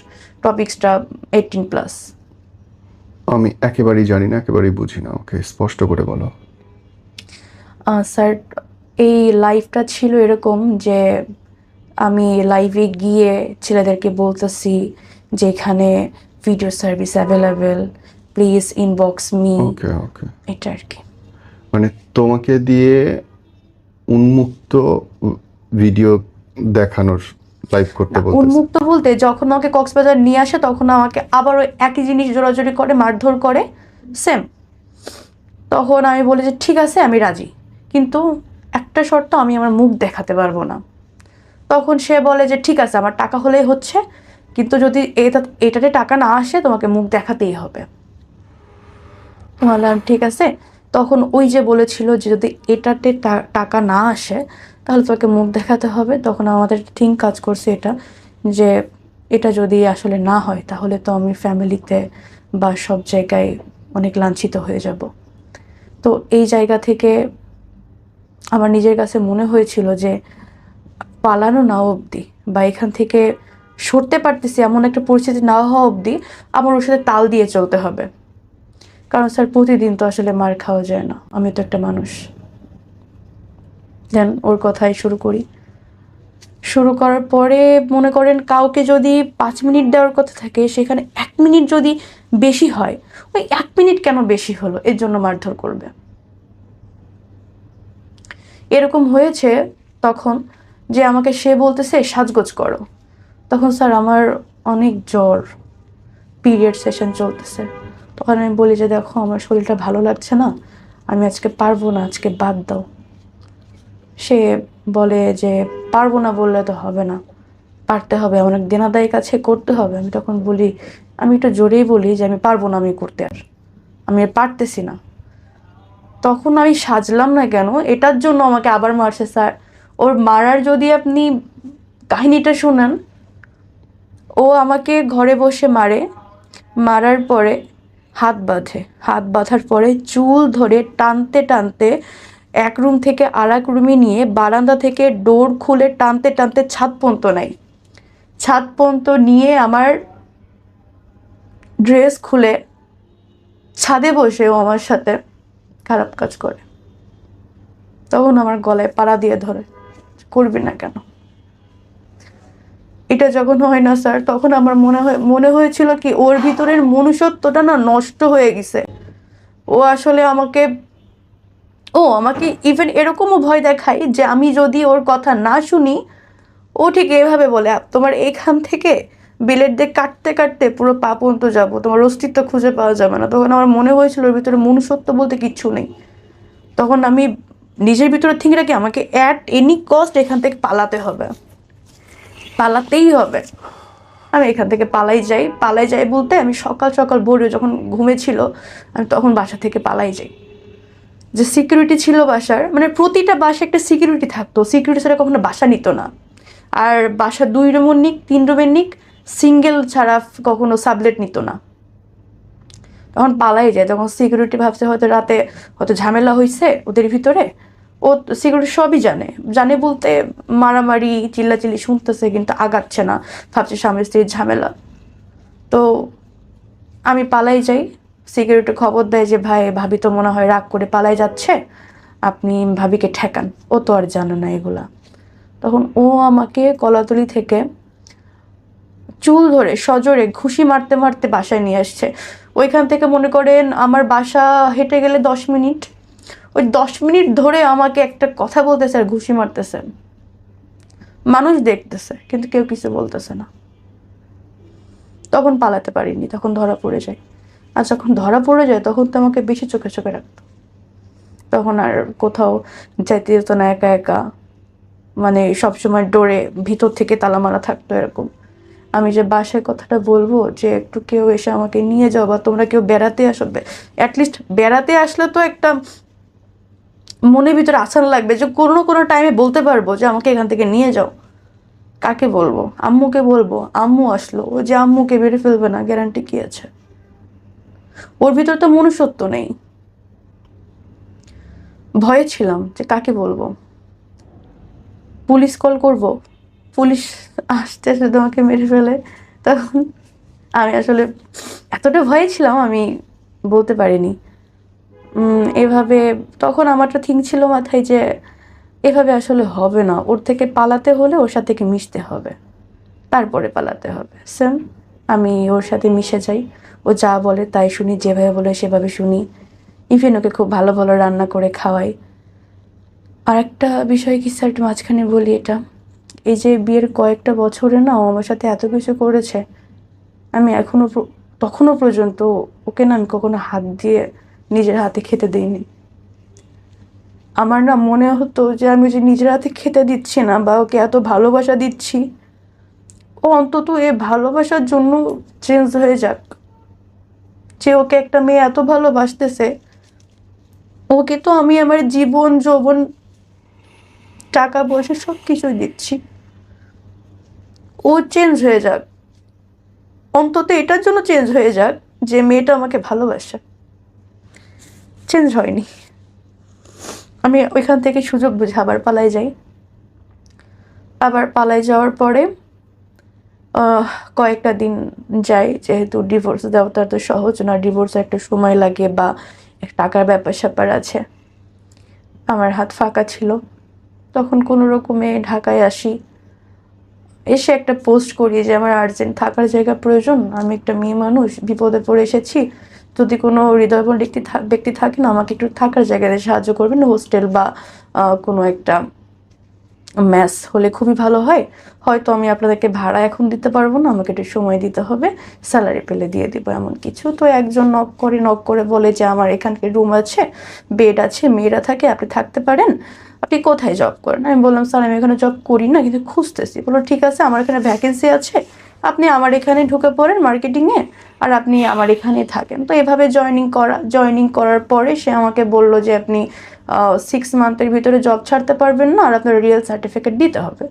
S1: টপিকসটা 18+।
S2: আমি একেবারেই জানি না, একেবারেই বুঝি না, ওকে স্পষ্ট করে বলো।
S1: স্যার, এই লাইভটা ছিল এরকম যে আমি লাইভে গিয়ে ছেলেদেরকে বলতেছি যে এখানে video service available, please inbox me,
S2: okay okay,
S1: এটা আর কি।
S2: মানে তোমাকে দিয়ে উন্মুক্ত ভিডিও দেখানোর, লাইভ করতে বলতেছে।
S1: উন্মুক্ত বলতে, যখন আমাকে কক্সবাজার নিয়ে আসে তখন আমাকে আবার ওই একই জিনিস জোরাজোরি করে, মারধর করে, সেম। তখন আমি বলি যে ঠিক আছে আমি রাজি, কিন্তু একটা শর্ত, আমি আমার মুখ দেখাতে পারবো না। তখন সে বলে যে ঠিক আছে আমার টাকা হলেই হচ্ছে, কিন্তু যদি এটাতে টাকা না আসে তোমাকে মুখ দেখাতেই হবে। বললাম ঠিক আছে। তখন ওই যে বলেছিল যে যদি এটাতে টাকা না আসে তাহলে তোকে মুখ দেখাতে হবে, তখন আমাদের থিঙ্ক কাজ করছে এটা, যে এটা যদি আসলে না হয় তাহলে তো আমি ফ্যামিলিতে বা সব জায়গায় অনেক লাঞ্ছিত হয়ে যাব। তো এই জায়গা থেকে আমার নিজের কাছে মনে হয়েছিল যে পালানো না অবধি বা এখান থেকে সরতে পারতেছি এমন একটা পরিস্থিতি না হওয়া অবধি আমার ওর সাথে তাল দিয়ে চলতে হবে। কারণ স্যার প্রতিদিন তো আসলে মার খাওয়া যায় না, আমি তো একটা মানুষ। দেন ওর কথাই শুরু করার পরে মনে করেন কাউকে যদি 5 মিনিট দেওয়ার কথা থাকে সেখানে 1 মিনিট যদি বেশি হয়, ওই 1 মিনিট কেন বেশি হলো এর জন্য মারধর করবে। এরকম হয়েছে তখন যে আমাকে সে বলতেছে সাজগোজ করো। তখন স্যার আমার অনেক জ্বর, পিরিয়ড সেশন চলতেছে। তখন আমি বলি যে দেখো আমার শরীরটা ভালো লাগছে না, আমি আজকে পারবো না, আজকে বাদ দাও। সে বলে যে পারবো না বললে তো হবে না, পারতে হবে, অনেক দেনাদায়ী কাছে করতে হবে। আমি তখন বলি, আমি একটু জোরেই বলি যে আমি পারবো না, আমি করতে আমি আর পারতেছি না। তখন আমি সাজলাম না কেন এটার জন্য আমাকে আবার মারছে স্যার। ওর মারার যদি আপনি কাহিনীটা শুনেন, ও আমাকে ঘরে বসে মারার পরে হাত বাঁধার পরে চুল ধরে টানতে টানতে এক রুম থেকে আর এক রুমে নিয়ে বারান্দা থেকে ডোর খুলে টানতে টানতে ছাদ পর্যন্ত নিয়ে আমার ড্রেস খুলে ছাদে বসে ও আমার সাথে খারাপ কাজ করে। তখন আমার গলায় পাড়া দিয়ে ধরে, করবি না কেন। এটা যখন হয় না স্যার, তখন আমার মনে হয়েছিল কি ওর ভিতরের মনুষ্যত্বটা না নষ্ট হয়ে গেছে। ও আসলে আমাকে ইভেন এরকমও ভয় দেখায় যে আমি যদি ওর কথা না শুনি, ও ঠিক এভাবে বলে তোমার এইখান থেকে বিলেট দিয়ে কাটতে কাটতে পুরো পা পর্যন্ত যাবো, তোমার অস্তিত্ব খুঁজে পাওয়া যাবে না। তখন আমার মনে হয়েছিল ওর ভিতরে মনুষ্যত্ব বলতে কিচ্ছু নেই। তখন আমি নিজের ভিতরে থেকে রাখি আমাকে অ্যাট এনি কস্ট এখান থেকে পালাতেই হবে। আমি এখান থেকে পালাই যাই বলতে আমি সকাল সকাল ভোরে যখন ঘুমেছিল আমি তখন বাসা থেকে পালাই যাই। যে সিকিউরিটি ছিল বাসার, মানে প্রতিটা বাসায় একটা সিকিউরিটি থাকতো, সিকিউরিটি ছাড়া কখনো বাসা নিত না। আর বাসা 2 রুমের নিক 3 রুমের নিক সিঙ্গেল ছাড়া কখনো সাবলেট নিত না। তখন পালাই যায়, তখন সিকিউরিটি ভাবছে হয়তো রাতে হয়তো ঝামেলা হয়েছে ওদের ভিতরে। ও সিকিউরিটি সবই জানে বলতে মারামারি চিল্লাচিল্লি শুনতেছে কিন্তু আগাচ্ছে না, ভাবছে স্বামী স্ত্রীর ঝামেলা। তো আমি পালাই যাই, সিকিউরিটি খবর দেয় যে ভাই ভাবি তো মনে হয় রাগ করে পালাই যাচ্ছে, আপনি ভাবিকে ঠেকান, ও তো আর জানে না এগুলা। তখন ও আমাকে কলাতলি থেকে চুল ধরে সজোরে ঘুষি মারতে মারতে বাসায় নিয়ে আসছে। ওইখান থেকে মনে করেন আমার বাসা হেঁটে গেলে 10 মিনিট, ওই 10 মিনিট ধরে আমাকে একটা কথা বলতেছে আর ঘুষি মারতেছে। মানুষ দেখতেছে কিন্তু কেউ কিছু বলতেছে না। তখন পালাতে পারিনি, তখন ধরা পড়ে যায়। আর যখন ধরা পড়ে যায় তখন তো আমাকে বেশি চোখে চোখে রাখতো। তখন আর কোথাও যাইতে যেত না একা একা, মানে সবসময় ডোরে ভিতর থেকে তালা মারা থাকতো এরকম। আমি যে বাসায় কথাটা বলবো যে একটু কেউ এসে আমাকে নিয়ে যাও বা তোমরা কেউ বেড়াতে আসবে, অ্যাটলিস্ট বেড়াতে আসলে তো একটা মনের ভিতরে আসান লাগবে যে কোনো টাইমে বলতে পারবো যে আমাকে এখান থেকে নিয়ে যাও। কাকে বলবো? আম্মুকে বলবো, আম্মু আসলো, ও যে আম্মুকে বেড়ে ফেলবে না গ্যারান্টি কি আছে? ওর ভিতরে তো মনুষ্যত্ব নেই। ভয়ে ছিলাম যে কাকে বলবো, পুলিশ কল করব, পুলিশ আসতে আসতে তোমাকে মেরে ফেলে। তখন আমি আসলে এতটা ভয়ে ছিলাম আমি বলতে পারিনি। এভাবে তখন আমার একটা থিং ছিল মাথায় যে এভাবে আসলে হবে না, ওর থেকে পালাতে হলে ওর সাথে থেকে মিশতে হবে, তারপরে পালাতে হবে। সেম আমি ওর সাথে মিশে যাই, ও যা বলে তাই শুনি, যেভাবে বলে সেভাবে শুনি। ইভেন ওকে খুব ভালো ভালো রান্না করে খাওয়াই। আর একটা বিষয় কি স্যার মাঝখানে বলি, এটা এই যে বিয়ের কয়েকটা বছরে না ও আমার সাথে এত কিছু করেছে, আমি তখনও পর্যন্ত ওকে না আমি কখনো হাত দিয়ে নিজের হাতে খেতে দিইনি। আমার না মনে হতো যে আমি যে নিজের হাতে খেতে দিচ্ছি না বা ওকে এত ভালোবাসা দিচ্ছি, ও অন্তত এ ভালোবাসার জন্য চেঞ্জ হয়ে যাক। যে ওকে একটা মেয়ে এত ভালোবাসতেছে, ওকে তো আমি আমার জীবন যৌবন টাকা পয়সা সব কিছুই দিচ্ছি, ও চেঞ্জ হয়ে যাক, অন্তত এটার জন্য চেঞ্জ হয়ে যাক যে মেয়েটা আমাকে ভালোবাসে। চেঞ্জ হয়নি। আমি ওইখান থেকে সুযোগ বুঝে আবার পালাই যাই। আবার পালাই যাওয়ার পরে কয়েকটা দিন যাই, যেহেতু ডিভোর্স দেওয়াটা তো সহজ না, ডিভোর্সে একটা সময় লাগে বা টাকার ব্যাপার স্যাপার আছে। আমার হাত ফাঁকা ছিল, তখন কোনো রকমে ঢাকায় আসি। এসে একটা পোস্ট করি যে আমার আর্জেন্ট থাকার জায়গা প্রয়োজন, আমি একটা মেয়ে মানুষ, বিপদে পড়ে এসেছি, যদি কোনো হৃদয়বান ব্যক্তি থাকে না, আমাকে একটু থাকার জায়গায় সাহায্য করবেন, হোস্টেল বা কোনো একটা ম্যাস হলে খুবই ভালো হয়। হয়তো আমি আপনাদেরকে ভাড়া এখন দিতে পারবো না, আমাকে একটু সময় দিতে হবে, স্যালারি পেলে দিয়ে দিব এমন কিছু। তো একজন নক করে বলে যে আমার এখানকার রুম আছে, বেড আছে, মেয়েরা থাকে, আপনি থাকতে পারেন, আপনি কোথায় জব করেন? আমি বললাম স্যার আমি এখানে জব করি না, কিন্তু খুঁজতেছি। বললো ঠিক আছে, আমার এখানে ভ্যাকেন্সি আছে, আপনি আমার এখানে ঢুকে পড়েন মার্কেটিংয়ে, আর আপনি আমার এখানে থাকেন। তো এভাবে জয়েনিং করার পরে সে আমাকে বললো যে আপনি 6 মান্থের ভিতরে জব ছাড়তে পারবেন না, আর আপনার রিয়েল সার্টিফিকেট দিতে হবে।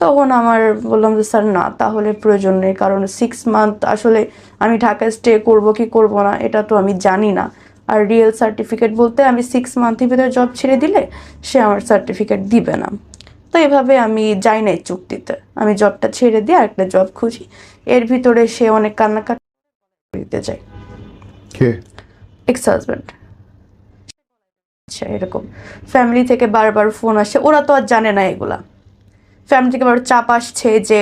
S1: তখন আমার বললাম যে স্যার না, তাহলে প্রয়োজন নেই, কারণ 6 মান্থ আসলে আমি ঢাকায় স্টে করব কি করব না এটা তো আমি জানি না। আর রিয়েল সার্টিফিকেট বলতে আমি 6 মান্থের ভিতরে জব ছেড়ে দিলে সে আমার সার্টিফিকেট দিবে না। তো এভাবে আমি যাই নাই চুক্তিতে, আমি জবটা ছেড়ে দিয়ে আরেকটা জব খুঁজি। এর ভিতরে সে অনেক কান্নাকাটি দিতে যায়।
S2: কে?
S1: Ex husband. আচ্ছা, এরকম ফ্যামিলি থেকে বারবার ফোন আসে, ওরা তো আর জানে না এগুলা। ফ্যামিলি থেকে বারবার চাপ আসছে যে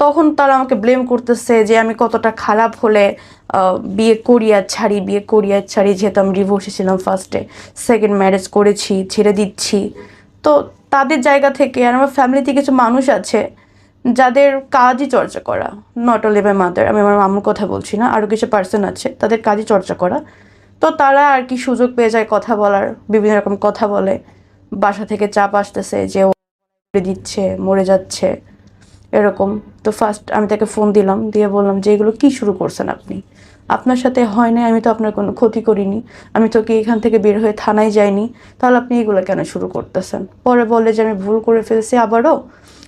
S1: তখন তারা আমাকে ব্লেম করতেছে যে আমি কতটা খারাপ হলে বিয়ে করি আর ছাড়ি, যেহেতু আমি ডিভোর্সে ছিলাম ফার্স্টে, সেকেন্ড ম্যারেজ করেছি, ছেড়ে দিচ্ছি। তো তাদের জায়গা থেকে, আর আমার ফ্যামিলিতে কিছু মানুষ আছে যাদের কাজই চর্চা করা, নট অনলি মাই মাদার, আমি আমার মামুর কথা বলছি না, আরও কিছু পার্সন আছে তাদের কাজই চর্চা করা। তো তারা আর কি সুযোগ পেয়ে যায় কথা বলার, বিভিন্ন রকম কথা বলে। বাসা থেকে চাপ আসতেছে যে দিচ্ছে, মরে যাচ্ছে, এরকম। তো ফার্স্ট আমি তাকে ফোন দিলাম, দিয়ে বললাম যে এগুলো কি শুরু করছেন আপনি? আপনার সাথে হয় না, আমি তো আপনার কোনো ক্ষতি করিনি, আমি তো কি এখান থেকে বের হয়ে থানায় যাইনি, তাহলে আপনি এগুলো কেন শুরু করতেছেন? পরে বলে যে আমি ভুল করে ফেলছি, আবারও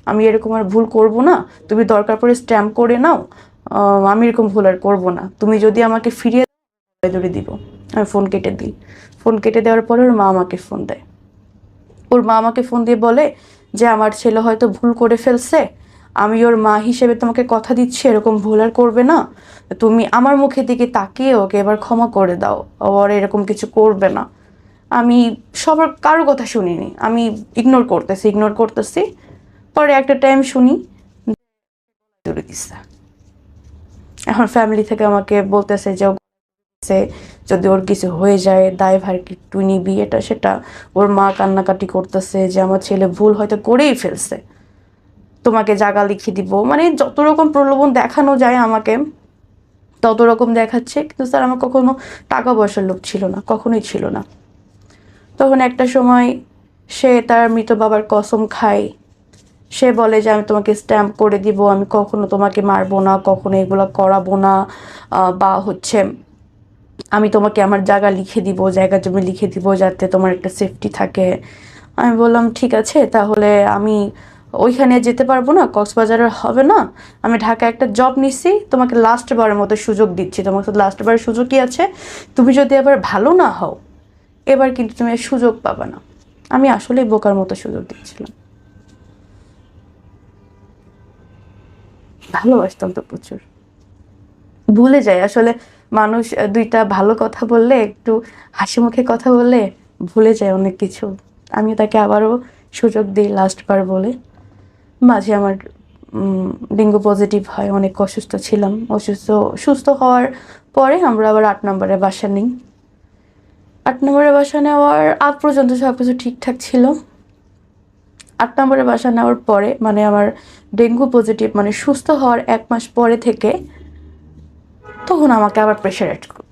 S1: আমি এরকম আর ভুল করব না, তুমি দরকার পড়ে স্ট্যাম্প করে নাও, আমি এরকম ভুল আর করবো না, তুমি যদি আমাকে ফিরিয়ে ধরে দিব। আমি ফোন কেটে দিই। ফোন কেটে দেওয়ার পরে ওর মা আমাকে ফোন দেয়। ওর মা আমাকে ফোন দিয়ে বলে যে আমার ছেলে হয়তো ভুল করে ফেলছে, আমি ওর মা হিসেবে তোমাকে কথা দিচ্ছি এরকম ভুল আর করবে না, তুমি আমার মুখের দিকে তাকিয়ে ওকে এবার ক্ষমা করে দাও, ওর এরকম কিছু করবে না। আমি কারো কথা শুনিনি, আমি ইগনোর করতেছি। পরে একটা টাইম শুনি দূরে দিচ্ছে। এখন ফ্যামিলি থেকে আমাকে বলতেছে যে যদি ওর কিছু হয়ে যায় দায়ভার কি তুই নিবি, এটা সেটা। ওর মা কান্নাকাটি করতেছে যে আমার ছেলে ভুল হয়তো করেই ফেলছে, তোমাকে জায়গা লিখিয়ে দিব, মানে যত রকম প্রলোভন দেখানো যায় আমাকে তত রকম দেখাচ্ছে। কিন্তু স্যার আমার কখনো টাকা পয়সার লোভ ছিল না, কখনোই ছিল না। তখন একটা সময় সে তার মৃত বাবার কসম খায়, সে বলে যে আমি তোমাকে স্ট্যাম্প করে দিব, আমি কখনো তোমাকে মারবো না, কখনো এগুলো করাবো না, বা হচ্ছে আমি তোমাকে আমার জায়গা জমি লিখে দিব যাতে তোমার একটা সেফটি থাকে। আমি বললাম ঠিক আছে, তাহলে আমি ওইখানে যেতে পারবো না, কক্সবাজারের হবে না, আমি ঢাকায় একটা জব নিছি, তোমাকে লাস্টবারের মতো সুযোগ দিচ্ছি, তোমার সাথে লাস্টবারের সুযোগ কি আছে, তুমি যদি এবার ভালো না হও এবার কিন্তু তুমি আর সুযোগ পাবে না। আমি আসলেই বোকার মতো সুযোগ দিচ্ছিলাম। ভালোবাসতাম তো প্রচুর। ভুলে যায় আসলে মানুষ, দুইটা ভালো কথা বললে, একটু হাসি মুখে কথা বললে ভুলে যায় অনেক কিছু। আমি তাকে আবারও সুযোগ দিই লাস্টবার বলে। মাঝে আমার ডেঙ্গু পজিটিভ হয়, অনেক অসুস্থ ছিলাম। সুস্থ হওয়ার পরে আমরা আবার 8 নম্বরে বাসা নিই। 8 নম্বরে বাসা নেওয়ার আগ পর্যন্ত সব কিছু ঠিকঠাক ছিল। 8 নম্বরে বাসা নেওয়ার পরে, মানে আমার ডেঙ্গু পজিটিভ মানে সুস্থ হওয়ার 1 মাস পরে থেকে তখন আমাকে আবার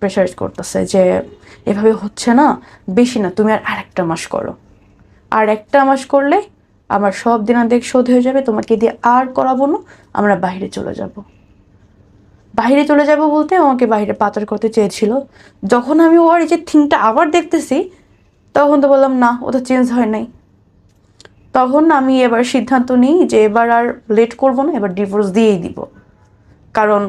S1: প্রেশারাইজ করতেছে যে এভাবে হচ্ছে না, বেশি না, তুমি আর আরেকটা মাস করো, আর একটা মাস করলে আমার সব দিনাদেক শোধ হয়ে যাবে, তোমাকে দিয়ে আর করাবো না, আমরা বাইরে চলে যাব বলতে আমাকে বাইরে পাচার করতে চেয়েছিল। যখন আমি ওর এই যে থিংটা আবার দেখতেছি তখন তো বললাম না, ও তো চেঞ্জ হয় নাই। তখন আমি এবার সিদ্ধান্ত নিই যে এবার আর লেট করবো না, এবার ডিভোর্স দিয়েই দিব। কারণ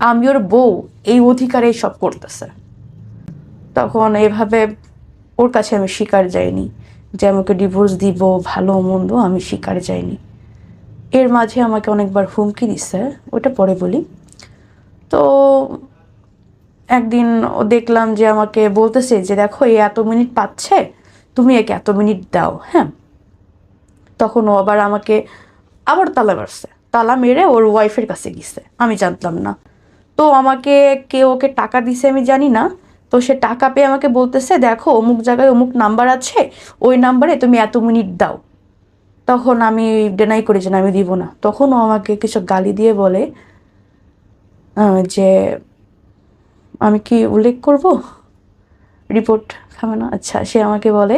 S1: আমি ওর বউ, এই অধিকারে সব করতেছে। তখন এভাবে ওর কাছে আমি শিকার যাইনি যে আমাকে ডিভোর্স দিব, ভালো মন্দ আমি শিকার যাইনি। এর মাঝে আমাকে অনেকবার হুমকি দিচ্ছে, ওটা পরে বলি। তো একদিন ও দেখলাম যে আমাকে বলতেছে যে দেখো এই এত মিনিট পাচ্ছে, তুমি একে এত মিনিট দাও, হ্যাঁ। তখন ও আবার আমাকে আবার তালা মারছে, তালা মেরে ওর ওয়াইফের কাছে গেছে, আমি জানতাম না। তো আমাকে কে ওকে টাকা দিছে আমি জানি না। তো সে টাকা পেয়ে আমাকে বলতেছে দেখো অমুক জায়গায় অমুক নাম্বার আছে, ওই নাম্বারে তুমি এত মিনিট দাও। তখন আমি ডেনাই করি যে না, আমি দিব না। তখন ও আমাকে কিছু গালি দিয়ে বলে যে আমি কি উল্লেখ করব, রিপোর্ট খাবে না? আচ্ছা, সে আমাকে বলে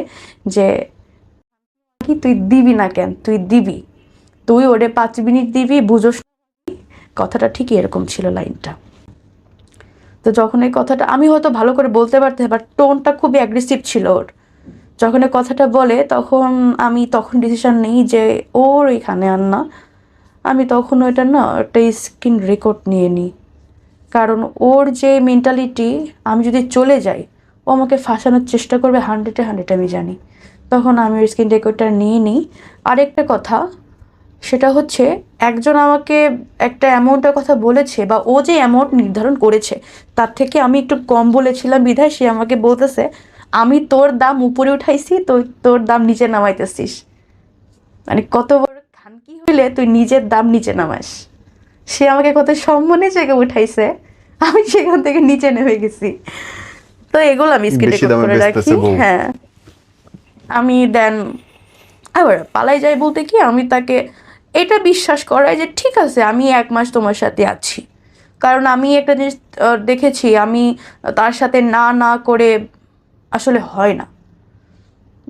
S1: যে কি তুই দিবি না কেন, তুই দিবি, তুই ওরে 5 মিনিট দিবি, বুঝোস? কথাটা ঠিকই এরকম ছিল লাইনটা। তো যখন এই কথাটা আমি হয়তো ভালো করে বলতে পারতাম, বাট টোনটা খুবই অ্যাগ্রেসিভ ছিল ওর। যখন এই কথাটা বলে তখন আমি ডিসিশন নিই যে ওর এখানে আর না। আমি তখন ওইটা না একটা স্ক্রিন রেকর্ড নিয়ে নিই, কারণ ওর যে মেন্টালিটি, আমি যদি চলে যাই ও আমাকে ফাঁসানোর চেষ্টা করবে 100-100 আমি জানি। তখন আমি ওই স্ক্রিন রেকর্ডটা নিয়ে নিই। আরেকটা কথা, সেটা হচ্ছে একজন আমাকে একটা অ্যামাউন্টের কথা বলেছে, বা ও যে অ্যামাউন্ট নির্ধারণ করেছে তার থেকে আমি একটু কম বলেছিলাম বিধায় সে আমাকে বলতেছে আমি তোর দাম উপরে উঠাইছি, তুই তোর দাম নিচে নামাইতেছিস। মানে কত বড় খানকি হইলে তুই নিজের দাম নিচে নামাস। সে আমাকে কত সম্মানের জায়গায় উঠাইছে, আমি সেখান থেকে নিচে নেমে গেছি। তো এগুলো আমি স্ক্রিন
S2: বেশি
S1: রেকর্ড
S2: দামে
S1: করে রাখি।
S2: বেচতেছে বউ।
S1: হ্যাঁ, আমি দেন আবার পালাই যাই বলতে কি, আমি তাকে এটা বিশ্বাস করাই যে ঠিক আছে আমি 1 মাস তোমার সাথে আছি। কারণ আমি একটা জিনিস দেখেছি, আমি তার সাথে না না করে আসলে হয় না।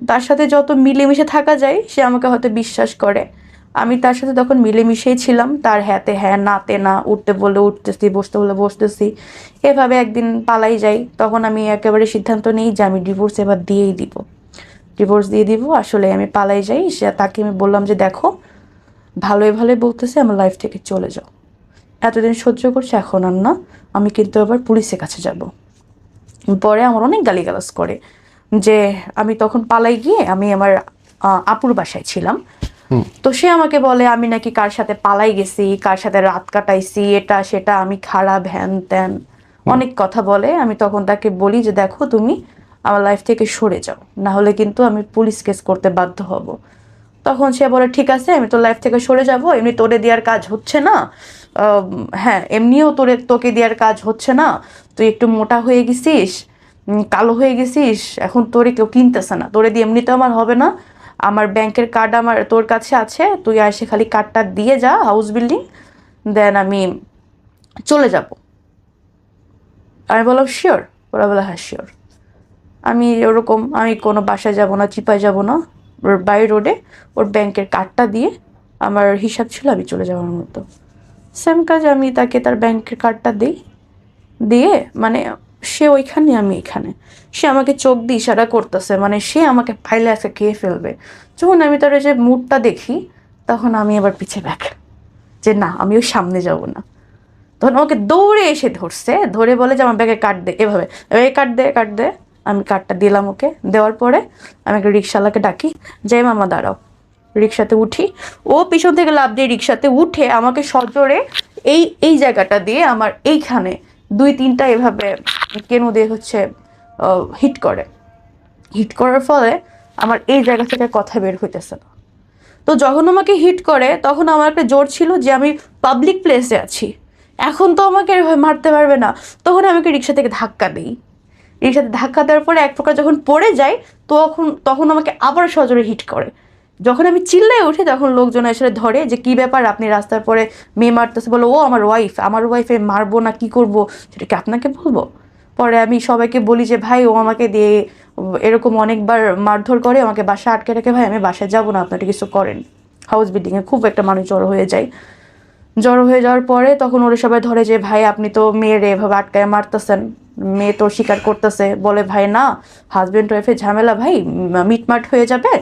S1: তার সাথে যত মিলেমিশে থাকা যায় সে আমাকে হয়তো বিশ্বাস করে। আমি তার সাথে তখন মিলেমিশেই ছিলাম, তার হ্যাঁতে হ্যাঁ নাতে না, উঠতে বললে উঠতেছি, বসতে বললে বসতেছি। এভাবে একদিন পালাই যাই, তখন আমি একেবারে সিদ্ধান্ত নিই যে আমি ডিভোর্স এবার দিয়েই দিব, ডিভোর্স দিয়ে দিব। আসলে আমি পালাই যাই, সে তাকে আমি বললাম যে দেখো ভালোই ভালোই বলতেছে আমার লাইফ থেকে চলে যাও, এতদিন সহ্য করছে এখন আর না, আমি কিন্তু আবার পুলিশের কাছে যাব। পরে আমার অনেক গালিগালাজ করে যে আমি তখন পালাই গিয়ে আমি আমার আপুর বাসায় ছিলাম। তো সে আমাকে বলে আমি নাকি কার সাথে পালাই গেছি, কার সাথে রাত কাটাইছি, এটা সেটা, আমি খারাপ, হ্যান ত্যান অনেক কথা বলে। আমি তখন তাকে বলি যে দেখো তুমি আমার লাইফ থেকে সরে যাও, না হলে কিন্তু আমি পুলিশ কেস করতে বাধ্য হব। তখন সে বলে ঠিক আছে আমি তোর লাইফ থেকে সরে যাব, এমনি তোরে দেওয়ার কাজ হচ্ছে না, হ্যাঁ এমনিও তোকে দেওয়ার কাজ হচ্ছে না, তুই একটু মোটা হয়ে গেছিস, কালো হয়ে গেছিস, এখন তোরে কেউ কিনতেছে না, তোরে দিয়ে এমনিতে আমার হবে না, আমার ব্যাংকের কার্ড আমার তোর কাছে আছে, তুই আসে খালি কার্ডটা দিয়ে যা হাউস বিল্ডিং, দেন আমি চলে যাব। আমি বললাম শিওর? ওরা বলে হ্যাঁ শিওর। আমি ওরকম, আমি কোনো বাসায় যাব না, চিপায় যাব না, ওর বাই রোডে ওর ব্যাংকের কার্ডটা দিয়ে আমার হিসাব ছিল আমি চলে যাওয়ার মতো। সেম কাজ, আমি তাকে তার ব্যাংকের কার্ডটা দিই, দিয়ে মানে সে ওইখানে আমি এখানে, সে আমাকে চোখ দিয়ে ইশারা করতেছে, মানে সে আমাকে ফাইলে আজকে খেয়ে ফেলবে। যখন আমি তার যে মুডটা দেখি তখন আমি আবার পিছে ব্যাক, যে না আমি ওই সামনে যাব না। তখন আমাকে দৌড়ে এসে ধরছে, ধরে বলে যে আমার ব্যাগে কার্ড দে, এভাবে এই কার্ড দে, কার্ড দে। আমি কার্ডটা দিলাম ওকে, দেওয়ার পরে আমি একটা রিক্সাওয়ালাকে ডাকি, যাই মামা দাঁড়াও, রিক্সাতে উঠি। ও পিছন থেকে লাফ দিয়ে রিক্সাতে উঠে আমাকে সজোরে এই এই জায়গাটা দিয়ে আমার এইখানে 2-3টা এভাবে কেন দিয়ে হচ্ছে হিট করে। হিট করার ফলে আমার এই জায়গা থেকে কথা বের হইতেছে না। তো যখন আমাকে হিট করে তখন আমার একটা জোর ছিল যে আমি পাবলিক প্লেসে আছি, এখন তো আমাকে এভাবে মারতে পারবে না। তখন আমাকে রিক্সা থেকে ধাক্কা দিই, রিক্সাতে ধাক্কা দেওয়ার পরে এক প্রকার যখন পড়ে যায় তখন তখন আমাকে আবার সজোরে হিট করে। যখন আমি চিল্লায় উঠি তখন লোকজন এসে ধরে যে কি ব্যাপার, আপনি রাস্তার পরে মেয়ে মারতেছে, বলো ও আমার ওয়াইফে মারবো না কি করব সেটা কি আপনাকে বলবো? পরে আমি সবাইকে বলি যে ভাই ও আমাকে দিয়ে এরকম অনেকবার মারধর করে, আমাকে বাসায় আটকে রেখে, ভাই আমি বাসায় যাবো না, আপনারা কিছু করেন। হাউস বিল্ডিংয়ে খুব একটা মানুষ জড়ো হয়ে যায়। জড়ো হয়ে যাওয়ার পরে তখন ওরা সবাই ধরে যে ভাই আপনি তো মেয়ের এভাবে আটকায় মারতেছেন, মেয়ে তো স্বীকার করতেছে। বলে ভাই না, হাজব্যান্ড ওয়াইফের ঝামেলা ভাই, মিটমাট হয়ে যাবে,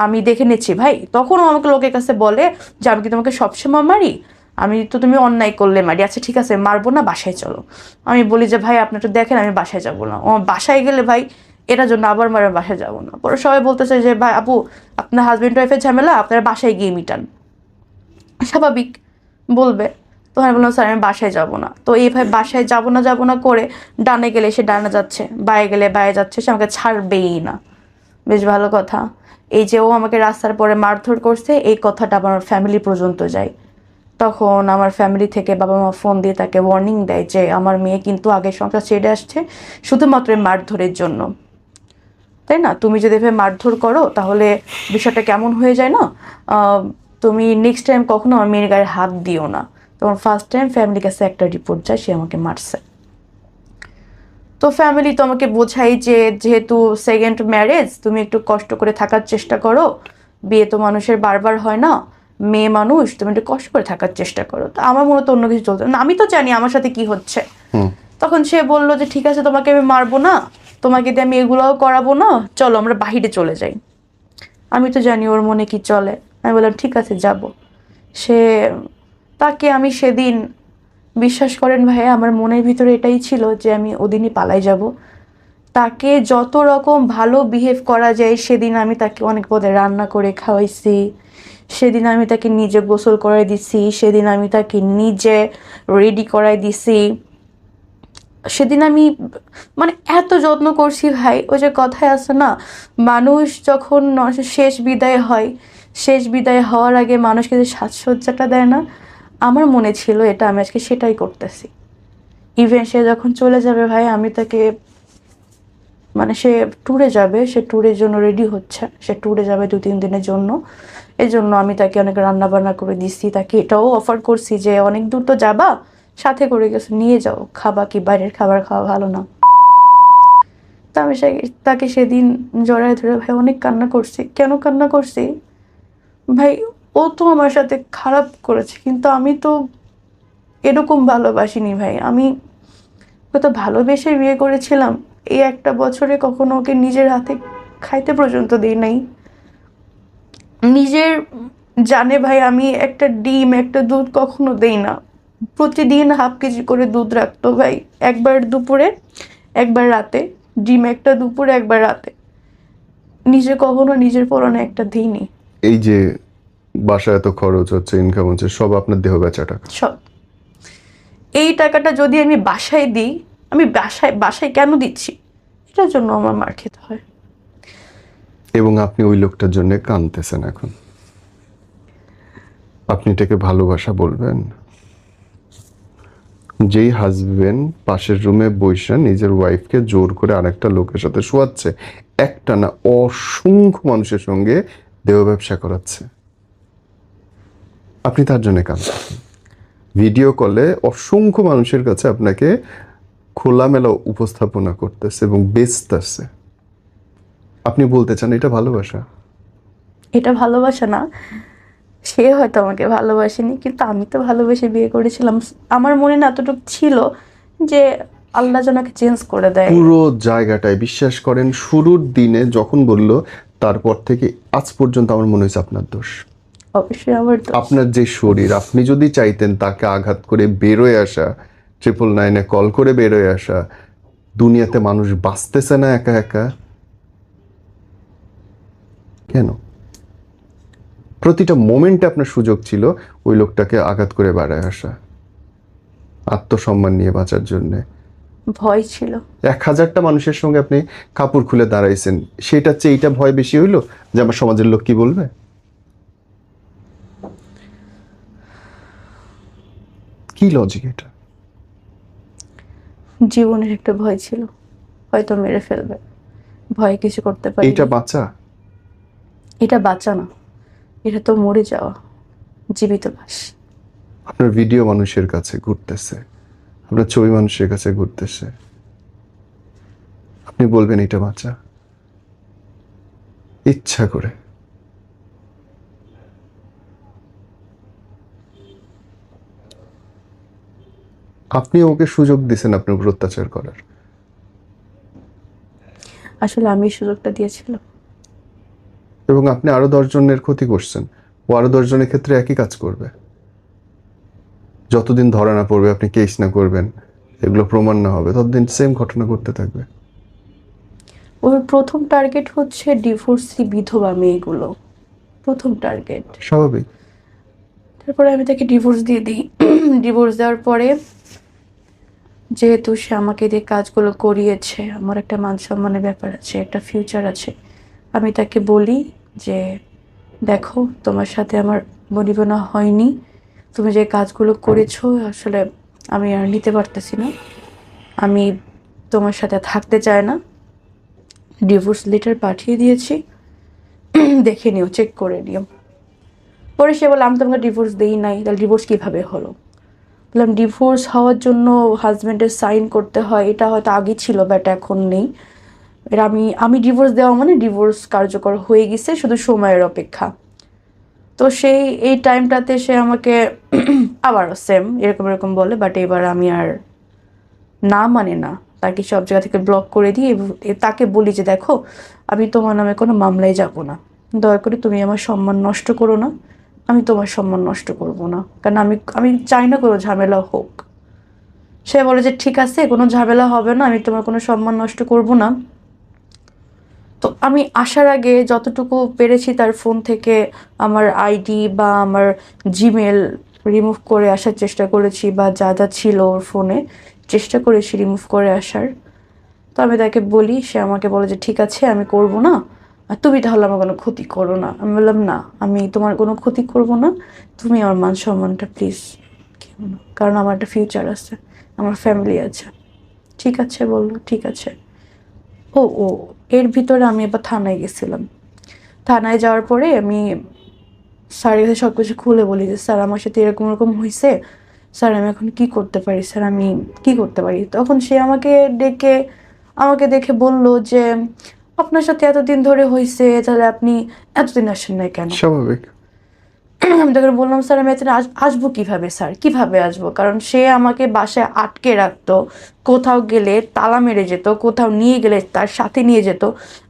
S1: আমি দেখে নিচ্ছি ভাই। তখনও আমাকে লোকের কাছে বলে যে আমি কি তোমাকে সবসময় মারি, আমি তো তুমি অন্যায় করলে মারি, আচ্ছা ঠিক আছে মারবো না, বাসায় চলো। আমি বলি যে ভাই আপনি তো দেখেন আমি বাসায় যাবো না। ও বাসায় গেলে ভাই এটার জন্য আবার মারে বাসায় যাবো না। পরে সবাই বলতেছে যে ভাই আপু আপনার হাজবেন্ড ওয়াইফের ঝামেলা আপনারা বাসায় গিয়ে মিটান, স্বাভাবিক বলবে। তো আমি বললাম স্যার আমি বাসায় যাব না। তো এই ভাই বাসায় যাব না করে ডানে গেলে সে ডানে যাচ্ছে, বায়ে গেলে বায়ে যাচ্ছে, সে আমাকে ছাড়বেই না। বেশ ভালো কথা। এই যে ও আমাকে রাস্তার পরে মারধর করছে এই কথাটা আমার ফ্যামিলি পর্যন্ত যায়। তখন আমার ফ্যামিলি থেকে বাবা মা ফোন দিয়ে তাকে ওয়ার্নিং দেয় যে আমার মেয়ে কিন্তু আগে সংসার ছেড়ে আসছে শুধুমাত্র এই মারধরের জন্য, তাই না? তুমি যদি এভাবে মারধর করো তাহলে বিষয়টা কেমন হয়ে যায় না, তুমি নেক্সট টাইম কখনো আমার মেয়ের গায়ে হাত দিও না। তখন ফার্স্ট টাইম ফ্যামিলির কাছে একটা রিপোর্ট যায় সে আমাকে মারছে। তো ফ্যামিলি তো আমাকে বোঝাই যে যেহেতু সেকেন্ড ম্যারেজ তুমি একটু কষ্ট করে থাকার চেষ্টা করো, বিয়ে তো মানুষের বারবার হয় না, মেয়ে মানুষ তুমি একটু কষ্ট করে থাকার চেষ্টা করো। তো আমার মনে তো অন্য কিছু চলতো না, আমি তো জানি আমার সাথে কি হচ্ছে। তখন সে বললো যে ঠিক আছে তোমাকে আমি মারবো না, তোমাকে দিয়ে আমি এগুলোও করাবো না, চলো আমরা বাহিরে চলে যাই। আমি তো জানি ওর মনে কি চলে। আমি বললাম ঠিক আছে যাব। সে তাকে আমি সেদিন, বিশ্বাস করেন ভাইয়া আমার মনের ভিতরে এটাই ছিল যে আমি ওদিনই পালাই যাব। তাকে যত রকম ভালো বিহেভ করা যায় সেদিন আমি তাকে অনেক পদে রান্না করে খাওয়াইছি, সেদিন আমি তাকে নিজে গোসল করাই দিছি, সেদিন আমি তাকে নিজে রেডি করাই দিছি, সেদিন আমি মানে এত যত্ন করছি ভাই। ওই যে কথায় আছে না, মানুষ যখন শেষ বিদায় হয়, শেষ বিদায় হওয়ার আগে মানুষকে যে সাজসজ্জাটা দেয় না, আমার মনে ছিল এটা আমি আজকে সেটাই করতেছি। ইভেন সে যখন চলে যাবে ভাই আমি তাকে মানে সে ট্যুরে যাবে, সে ট্যুরের জন্য রেডি হচ্ছে, সে ট্যুরে যাবে 2-3 দিনের জন্য। এই জন্য আমি তাকে অনেক রান্না বান্না করে দিচ্ছি, তাকে এটাও অফার করছি যে অনেক দূর তো যাবা, সাথে করে গেছে নিয়ে যাও, খাবা কি বাইরের খাবার খাওয়া ভালো না। তা আমি তাকে সেদিন জড়ায় ধরে ভাই অনেক কান্না করছি। কেন কান্না করছি ভাই, ও তো আমার সাথে খারাপ করেছে কিন্তু আমি তো এরকম ভালোবাসিনি ভাই। আমি ওকে তো ভালোবেসে বিয়ে করেছিলাম, এই একটা বছরে কখনো ওকে নিজের হাতে খাইতে পর্যন্ত দিই নাই। নিজের জানে ভাই আমি একটা ডিম একটা দুধ কখনো দেই না, প্রতিদিন হাফ কেজি করে দুধ রাখতো ভাই, একবার দুপুরে একবার রাতে, ডিম একটা দুপুরে একবার রাতে। নিজে কখনো নিজের পরনে একটা দিইনি।
S2: এই যে বাসায় এত খরচ হচ্ছে, ইনকাম হচ্ছে, সব আপনার দেহ বেচা টাকা।
S1: সব এই টাকাটা যদি আমি বাসায় দিই, আমি বাসায় বাসায় কেন দিচ্ছি এটার জন্য আমার মার খেতে হয়।
S2: এবং আপনি ওই লোকটার জন্য কাঁদতেছেন এখন। আপনি এটাকে ভালোবাসা বলবেন? যেই হাজবেন্ড পাশের রুমে বসে নিজের ওয়াইফকে জোর করে আরেকটা লোকের সাথে শোয়াচ্ছে, একটা না অসংখ্য মানুষের সঙ্গে দেহ ব্যবসা করাচ্ছে, আপনি তার জন্য কাঁদতেছেন। ভিডিও কলে অসংখ্য মানুষের কাছে আপনাকে খোলামেলা উপস্থাপনা করতেছে এবং বেচতেছে। আপনি বলতে চান এটা ভালোবাসা?
S1: এটা ভালোবাসা না, সে হয়তো আমাকে ভালোবাসেনি কিন্তু আমি তো ভালোবেসে বিয়ে করেছিলাম। আমার মনে না এতটুকু ছিল যে আল্লাহ যেন ওকে চেঞ্জ করে দেয়।
S2: পুরো জায়গাটায় বিশ্বাস করেন, শুরুর দিনে যখন বলল তারপর থেকে আজ পর্যন্ত আমার মনে হয়েছে আপনার দোষ।
S1: অবশ্যই আমার তো।
S2: আপনার যে শরীর, আপনি যদি চাইতেন তাকে আঘাত করে বেরোয় আসা, 999 কল করে বেরোয় আসা, দুনিয়াতে মানুষ বাঁচতেছে না একা একা কেন? প্রতিটা মোমেন্টে আপনার সুযোগ ছিল ওই লোকটাকে আঘাত করে বেড়ায় আসা, আত্মসম্মান নিয়ে বাঁচার জন্যে।
S1: ভয় ছিল।
S2: 1000টা মানুষের সঙ্গে আপনি কাপড় খুলে দাঁড়াইছেন, সেটার চেয়ে এইটা ভয় বেশি হইলো যে আমার সমাজের লোক কি বলবে? কি লজিক এটা?
S1: জীবনের একটা ভয় ছিল, হয়তো মেরে ফেলবে, ভয় কিছু করতে পারি।
S2: এইটা বাঁচা?
S1: এটা বাঁচা না, এটা তো মরে যাওয়া, জীবিত লাশ।
S2: আপনার ভিডিও মানুষের কাছে ঘুরতেছে, আপনার ছবি মানুষের কাছে ঘুরতেছে, আপনি বলবেন এটা বাঁচা? ইচ্ছা করে। আপনি ওকে সুযোগ দিছেন আপনার উপর অত্যাচার করার।
S1: আসলে আমি সুযোগটা দিয়েছিলাম।
S2: এবং আপনি আরো 10 জনের ক্ষতি করছেন, ও আরো 10 জনের ক্ষেত্রে একই কাজ করবে। যতদিন ধরা না পড়বে, আপনি কেস না করবেন, এগুলো প্রমাণ না হবে, ততদিন সেম ঘটনা করতে থাকবে।
S1: ওর প্রথম টার্গেট হচ্ছে ডিভোর্সি বিধবা মেয়েগুলো, প্রথম টার্গেট।
S2: স্বাভাবিক।
S1: তারপরে আমি তাকে ডিভোর্স দিয়ে দিই। ডিভোর্স দেওয়ার পরে যেহেতু সে আমাকে দিয়ে কাজগুলো করিয়েছে, আমার একটা মান সম্মানের ব্যাপার আছে, একটা ফিউচার আছে, আমি তাকে বলি যে দেখো তোমার সাথে আমার বনিবনা হয়নি, তুমি যে কাজগুলো করেছো আসলে আমি আর নিতে পারতেছি না, আমি তোমার সাথে থাকতে চাই না, ডিভোর্স লেটার পাঠিয়ে দিয়েছি, দেখে নিও, চেক করে নিও। পরে সে বলে আমি তোমাকে ডিভোর্স দিই নাই, তাহলে ডিভোর্স কীভাবে হলো? বললাম ডিভোর্স হওয়ার জন্য হাজব্যান্ডের সাইন করতে হয়, এটা হয়তো আগে ছিল বাট এখন নেই। এর আমি ডিভোর্স দেওয়া মানে ডিভোর্স কার্যকর হয়ে গেছে, শুধু সময়ের অপেক্ষা। তো সেই এই টাইমটাতে সে আমাকে আবারও সেম এরকম এরকম বলে, বাট এবার আমি আর না মানে না, তাকে সব জায়গা থেকে ব্লক করে দিই। তাকে বলি যে দেখো আমি তোমার নামে কোনো মামলায় যাব না, দয়া করে তুমি আমার সম্মান নষ্ট করো না, আমি তোমার সম্মান নষ্ট করব না, কারণ আমি আমি চাই না কোনো ঝামেলা হোক। সে বলে যে ঠিক আছে কোনো ঝামেলা হবে না, আমি তোমার কোনো সম্মান নষ্ট করব না। তো আমি আসার আগে যতটুকু পেরেছি তার ফোন থেকে আমার আইডি বা আমার জিমেল রিমুভ করে আসার চেষ্টা করেছি, বা যা যা ছিল ওর ফোনে চেষ্টা করেছি রিমুভ করে আসার। তো আমি তাকে বলি, সে আমাকে বলে যে ঠিক আছে আমি করব না, আর তুমি তাহলে আমার কোনো ক্ষতি করো না। আমি বললাম না, আমি তোমার কোনো ক্ষতি করব না, তুমি আমার মান সম্মানটা প্লিজ কেউ না, কারণ আমার একটা ফিউচার আছে, আমার ফ্যামিলি আছে। ঠিক আছে বললো, ঠিক আছে। ও ও এর ভিতরে আমি এবার থানায় গেছিলাম। থানায় যাওয়ার পরে আমি স্যারের কাছে সব কিছু খুলে বলি যে স্যার আমার সাথে এরকম এরকম হয়েছে, স্যার আমি এখন কি করতে পারি, স্যার আমি কি করতে পারি? তখন সে আমাকে দেখে বলল যে আপনার সাথে এতদিন ধরে হয়েছে, তাহলে আপনি এতদিন আসেন নাই কেন?
S2: স্বাভাবিক।
S1: আমি তখন বললাম স্যার আমি এতদিন আসবো কিভাবে স্যার, কিভাবে আসবো? কারণ সে আমাকে বাসায় আটকে রাখতো, কোথাও গেলে তালা মেরে যেত, কোথাও নিয়ে গেলে তার সাথে নিয়ে যেত,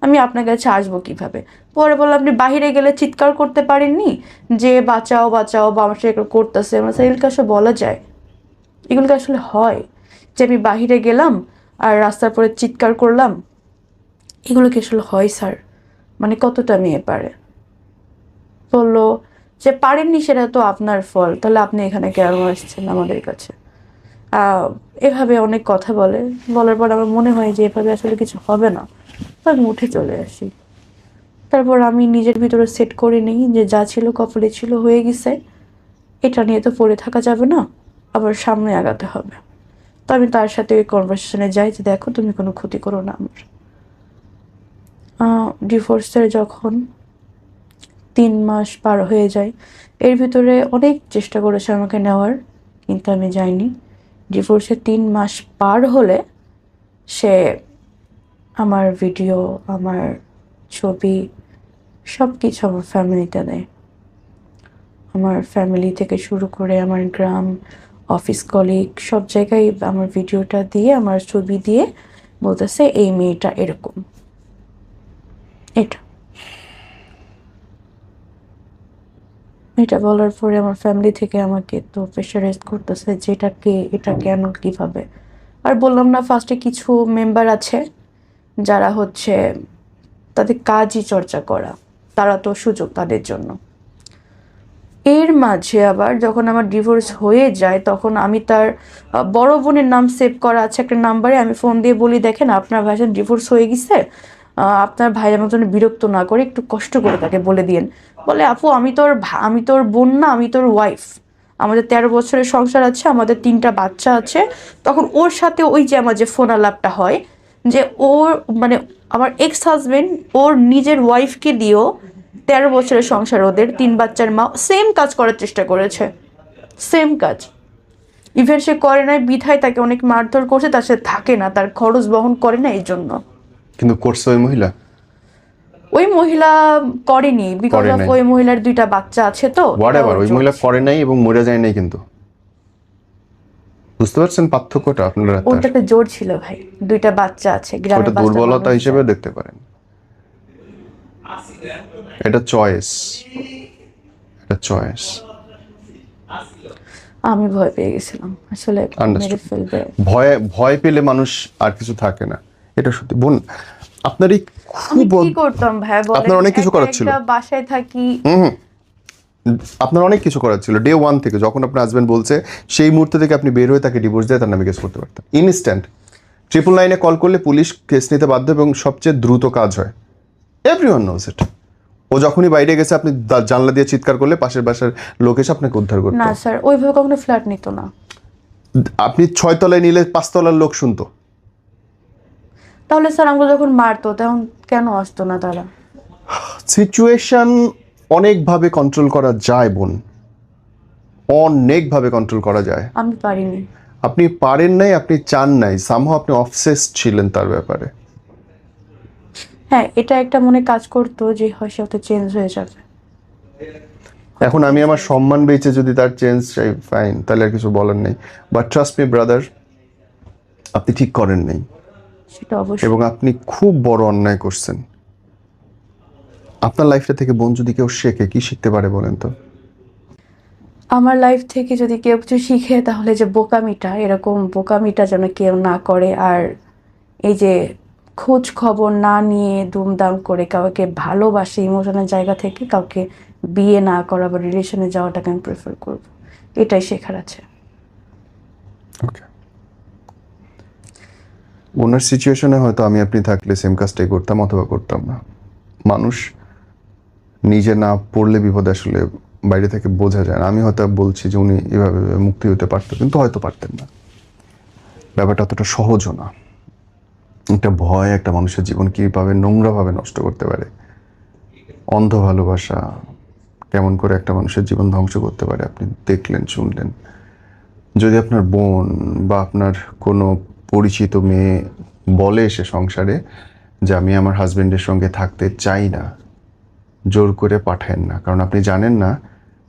S1: আমি আপনার কাছে আসবো কিভাবে? পরে বললাম আপনি বাইরে গেলে চিৎকার করতে পারেননি যে বাঁচাও বাঁচাও, বা আমার সাথে এগুলো করতেছে? আমার স্যার এগুলোকে আসলে বলা যায়, এগুলোকে আসলে হয় যে আমি বাহিরে গেলাম আর রাস্তার পরে চিৎকার করলাম, এগুলো কি আসলে হয় স্যার? মানে কতটা মেয়ে পারে? বললো যে পারেননি সেটা তো আপনার ফল, তাহলে আপনি এখানে কেন আসছেন আমাদের কাছে? এভাবে অনেক কথা বলে, বলার পর আমার মনে হয় যে এভাবে আসলে কিছু হবে না, তো আমি উঠে চলে আসি। তারপর আমি নিজের ভিতরে সেট করে নিই যে যা ছিল কপালে ছিল, হয়ে গেছে, এটা নিয়ে তো পড়ে থাকা যাবে না, আবার সামনে আগাতে হবে। তো আমি তার সাথে ওই কনভারসেশনে যাই যে দেখো তুমি কোনো ক্ষতি করো না আমার। ডিভোর্সের যখন 3 মাস পার হয়ে যায়, এর ভিতরে অনেক চেষ্টা করেছে আমাকে নেওয়ার, কিন্তু আমি যাইনি। ডিভোর্সের 3 মাস পার হলে সে আমার ভিডিও, আমার ছবি, সব কিছু আমার ফ্যামিলিতে দেয়। আমার ফ্যামিলি থেকে শুরু করে আমার গ্রাম, অফিস কলিগ, সব জায়গায় আমার ভিডিওটা দিয়ে, আমার ছবি দিয়ে বলতেছে এই মেয়েটা এরকম। এটা বলার পরে আমার ফ্যামিলি থেকে আমাকে তো প্রেশারাইজ করতেছে যে এটা কেন, কিভাবে? আর বললাম না ফার্স্টে কিছু মেম্বার আছে যারা হচ্ছে তাদের কাজই চর্চা করা, তারা তো সুযোগ তাদের জন্য। এর মাঝে আবার যখন আমার ডিভোর্স হয়ে যায়, তখন আমি তার বড় বোনের নাম সেভ করা আছে একটা নাম্বারে, আমি ফোন দিয়ে বলি দেখেন আপনার ভাইয়ের ডিভোর্স হয়ে গেছে, আপনার ভাই আমার জন্য বিরক্ত না করে একটু কষ্ট করে তাকে বলে দিন। বলে আপু আমি তোর বোন না, আমি তোর ওয়াইফ, আমাদের 13 বছরের সংসার আছে, আমাদের 3টা বাচ্চা আছে। তখন ওর সাথে ওই যে আমার যে ফোন আলাপটা হয়, যে ওর মানে আমার এক্স হাজবেন্ড ওর নিজের ওয়াইফকে দিয়েও 13 বছরের সংসার, ওদের 3 বাচ্চার মা, সেম কাজ করার চেষ্টা করেছে, সেম কাজ। ইভেন সে করে নাই বিধায় তাকে অনেক মারধর করছে, তার সাথে থাকে না, তার খরচ বহন করে না এই জন্য।
S2: কিন্তু করছে ওই মহিলা?
S1: ওই মহিলা করেনি, বিকজ অফ ওই মহিলার 2টা বাচ্চা আছে। তো
S2: হোয়াটএভার, ওই মহিলা করে নাই এবং মরে যায় নাই, কিন্তু বুঝতে পারছেন পার্থক্যটা আপনারা?
S1: ওটাতে জোর ছিল ভাই, 2টা বাচ্চা আছে, গ্রামের
S2: ওটা দুর্বলতা হিসেবে দেখতে পারেন, এটা চয়েস, এটা চয়েস।
S1: আমি ভয় পেয়ে গেছিলাম আসলে, মেরে
S2: Understood.
S1: ফেলবে।
S2: ভয় ভয় পেলে মানুষ আর কিছু থাকে না, এটা সত্যি। বোন, আপনার এই
S1: আমি
S2: খুব
S1: কি করতাম ভাইয়া বলেন?
S2: আপনার অনেক কিছু
S1: একা
S2: করার ছিল।
S1: একটা বাসায় থাকি।
S2: আপনার অনেক কিছু করার ছিল। ডে 1 থেকে যখন আপনার হাজবেন্ড বলছে সেই মুহূর্ত থেকে আপনি বের হয়ে তাকে ডিভোর্স দিয়ে তার নামে কেস করতে পারতেন ইনস্ট্যান্ট। 999 কল করলে পুলিশ কেস নিতে বাধ্য এবং সবচেয়ে দ্রুত কাজ হয়। Everyone knows it. ও যখনই বাইরে গেছে আপনি জানলা দিয়ে চিৎকার করলে পাশের বাসার লোক এসে আপনাকে উদ্ধার করতো।
S1: না স্যার, ওইভাবে কখনো ফ্ল্যাট নিত না।
S2: আপনি 6 তলায় নিলে 5 তলার লোক শুনতো।
S1: তাহলে স্যার আমাকে যখন মারতো তখন কেন আসতো না তারা?
S2: সিচুয়েশন অনেকভাবে কন্ট্রোল করা যায় বোন, অনেকভাবে কন্ট্রোল করা যায়।
S1: আমি পারিনি।
S2: আপনি পারেন নাই, আপনি চান নাই, সামহাও আপনি অবসেসড ছিলেন তার ব্যাপারে।
S1: হ্যাঁ, এটা একটা মনে কাজ করতো যে হয় সে হয়তো চেঞ্জ হয়ে যাবে।
S2: এখন আমি আমার সম্মান বেঁচে যদি তার চেঞ্জ চাই, ফাইন, তাহলে আর কিছু বলার নেই। বাট ট্রাস্ট মি ব্রাদার, আপনি ঠিক করেন নাই
S1: সেটা অবশ্যই।
S2: এবং আপনি খুব বড় অন্যায় করছেন। আপনার লাইফটা থেকে বোন যদি কেউ শেখে, কি শিখতে পারে বলেন তো?
S1: আমার লাইফ থেকে যদি কেউ কিছু শিখে তাহলে যে বোকামিটা, এরকম বোকামিটা যেন কেউ না করে। আর এই যে খোঁজ খবর না নিয়ে দুমদাম করে কাউকে ভালোবাসে ইমোশনাল জায়গা থেকে কাউকে বিয়ে না করা বা রিলেশনে যাওয়াটাকে আমি প্রেফার করব। এটাই শেখার আছে।
S2: ওকে, ওনার সিচুয়েশনে হয়তো আমি আপনি থাকলে সেম কাজটাই করতাম অথবা করতাম না। মানুষ নিজে না পড়লে বিপদ আসলে বাইরে থেকে বোঝা যায় না। আমি হয়তো বলছি যে উনি এভাবে মুক্তি হতে পারতো, কিন্তু হয়তো পারতেন না। ব্যাপারটা অতটা সহজও না। একটা ভয় একটা মানুষের জীবন কীভাবে নোংরাভাবে নষ্ট করতে পারে, অন্ধ ভালোবাসা কেমন করে একটা মানুষের জীবন ধ্বংস করতে পারে আপনি দেখলেন, শুনলেন। যদি আপনার বোন বা আপনার কোনো পরিচিত মেয়ে বলে এসে সংসারে যে আমি আমার হাজবেন্ডের সঙ্গে থাকতে চাই না, জোর করে পাঠায়েন না, কারণ আপনি জানেন না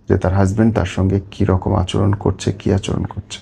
S2: যে তার হাজবেন্ড তার সঙ্গে কী রকম আচরণ করছে, কী আচরণ করছে।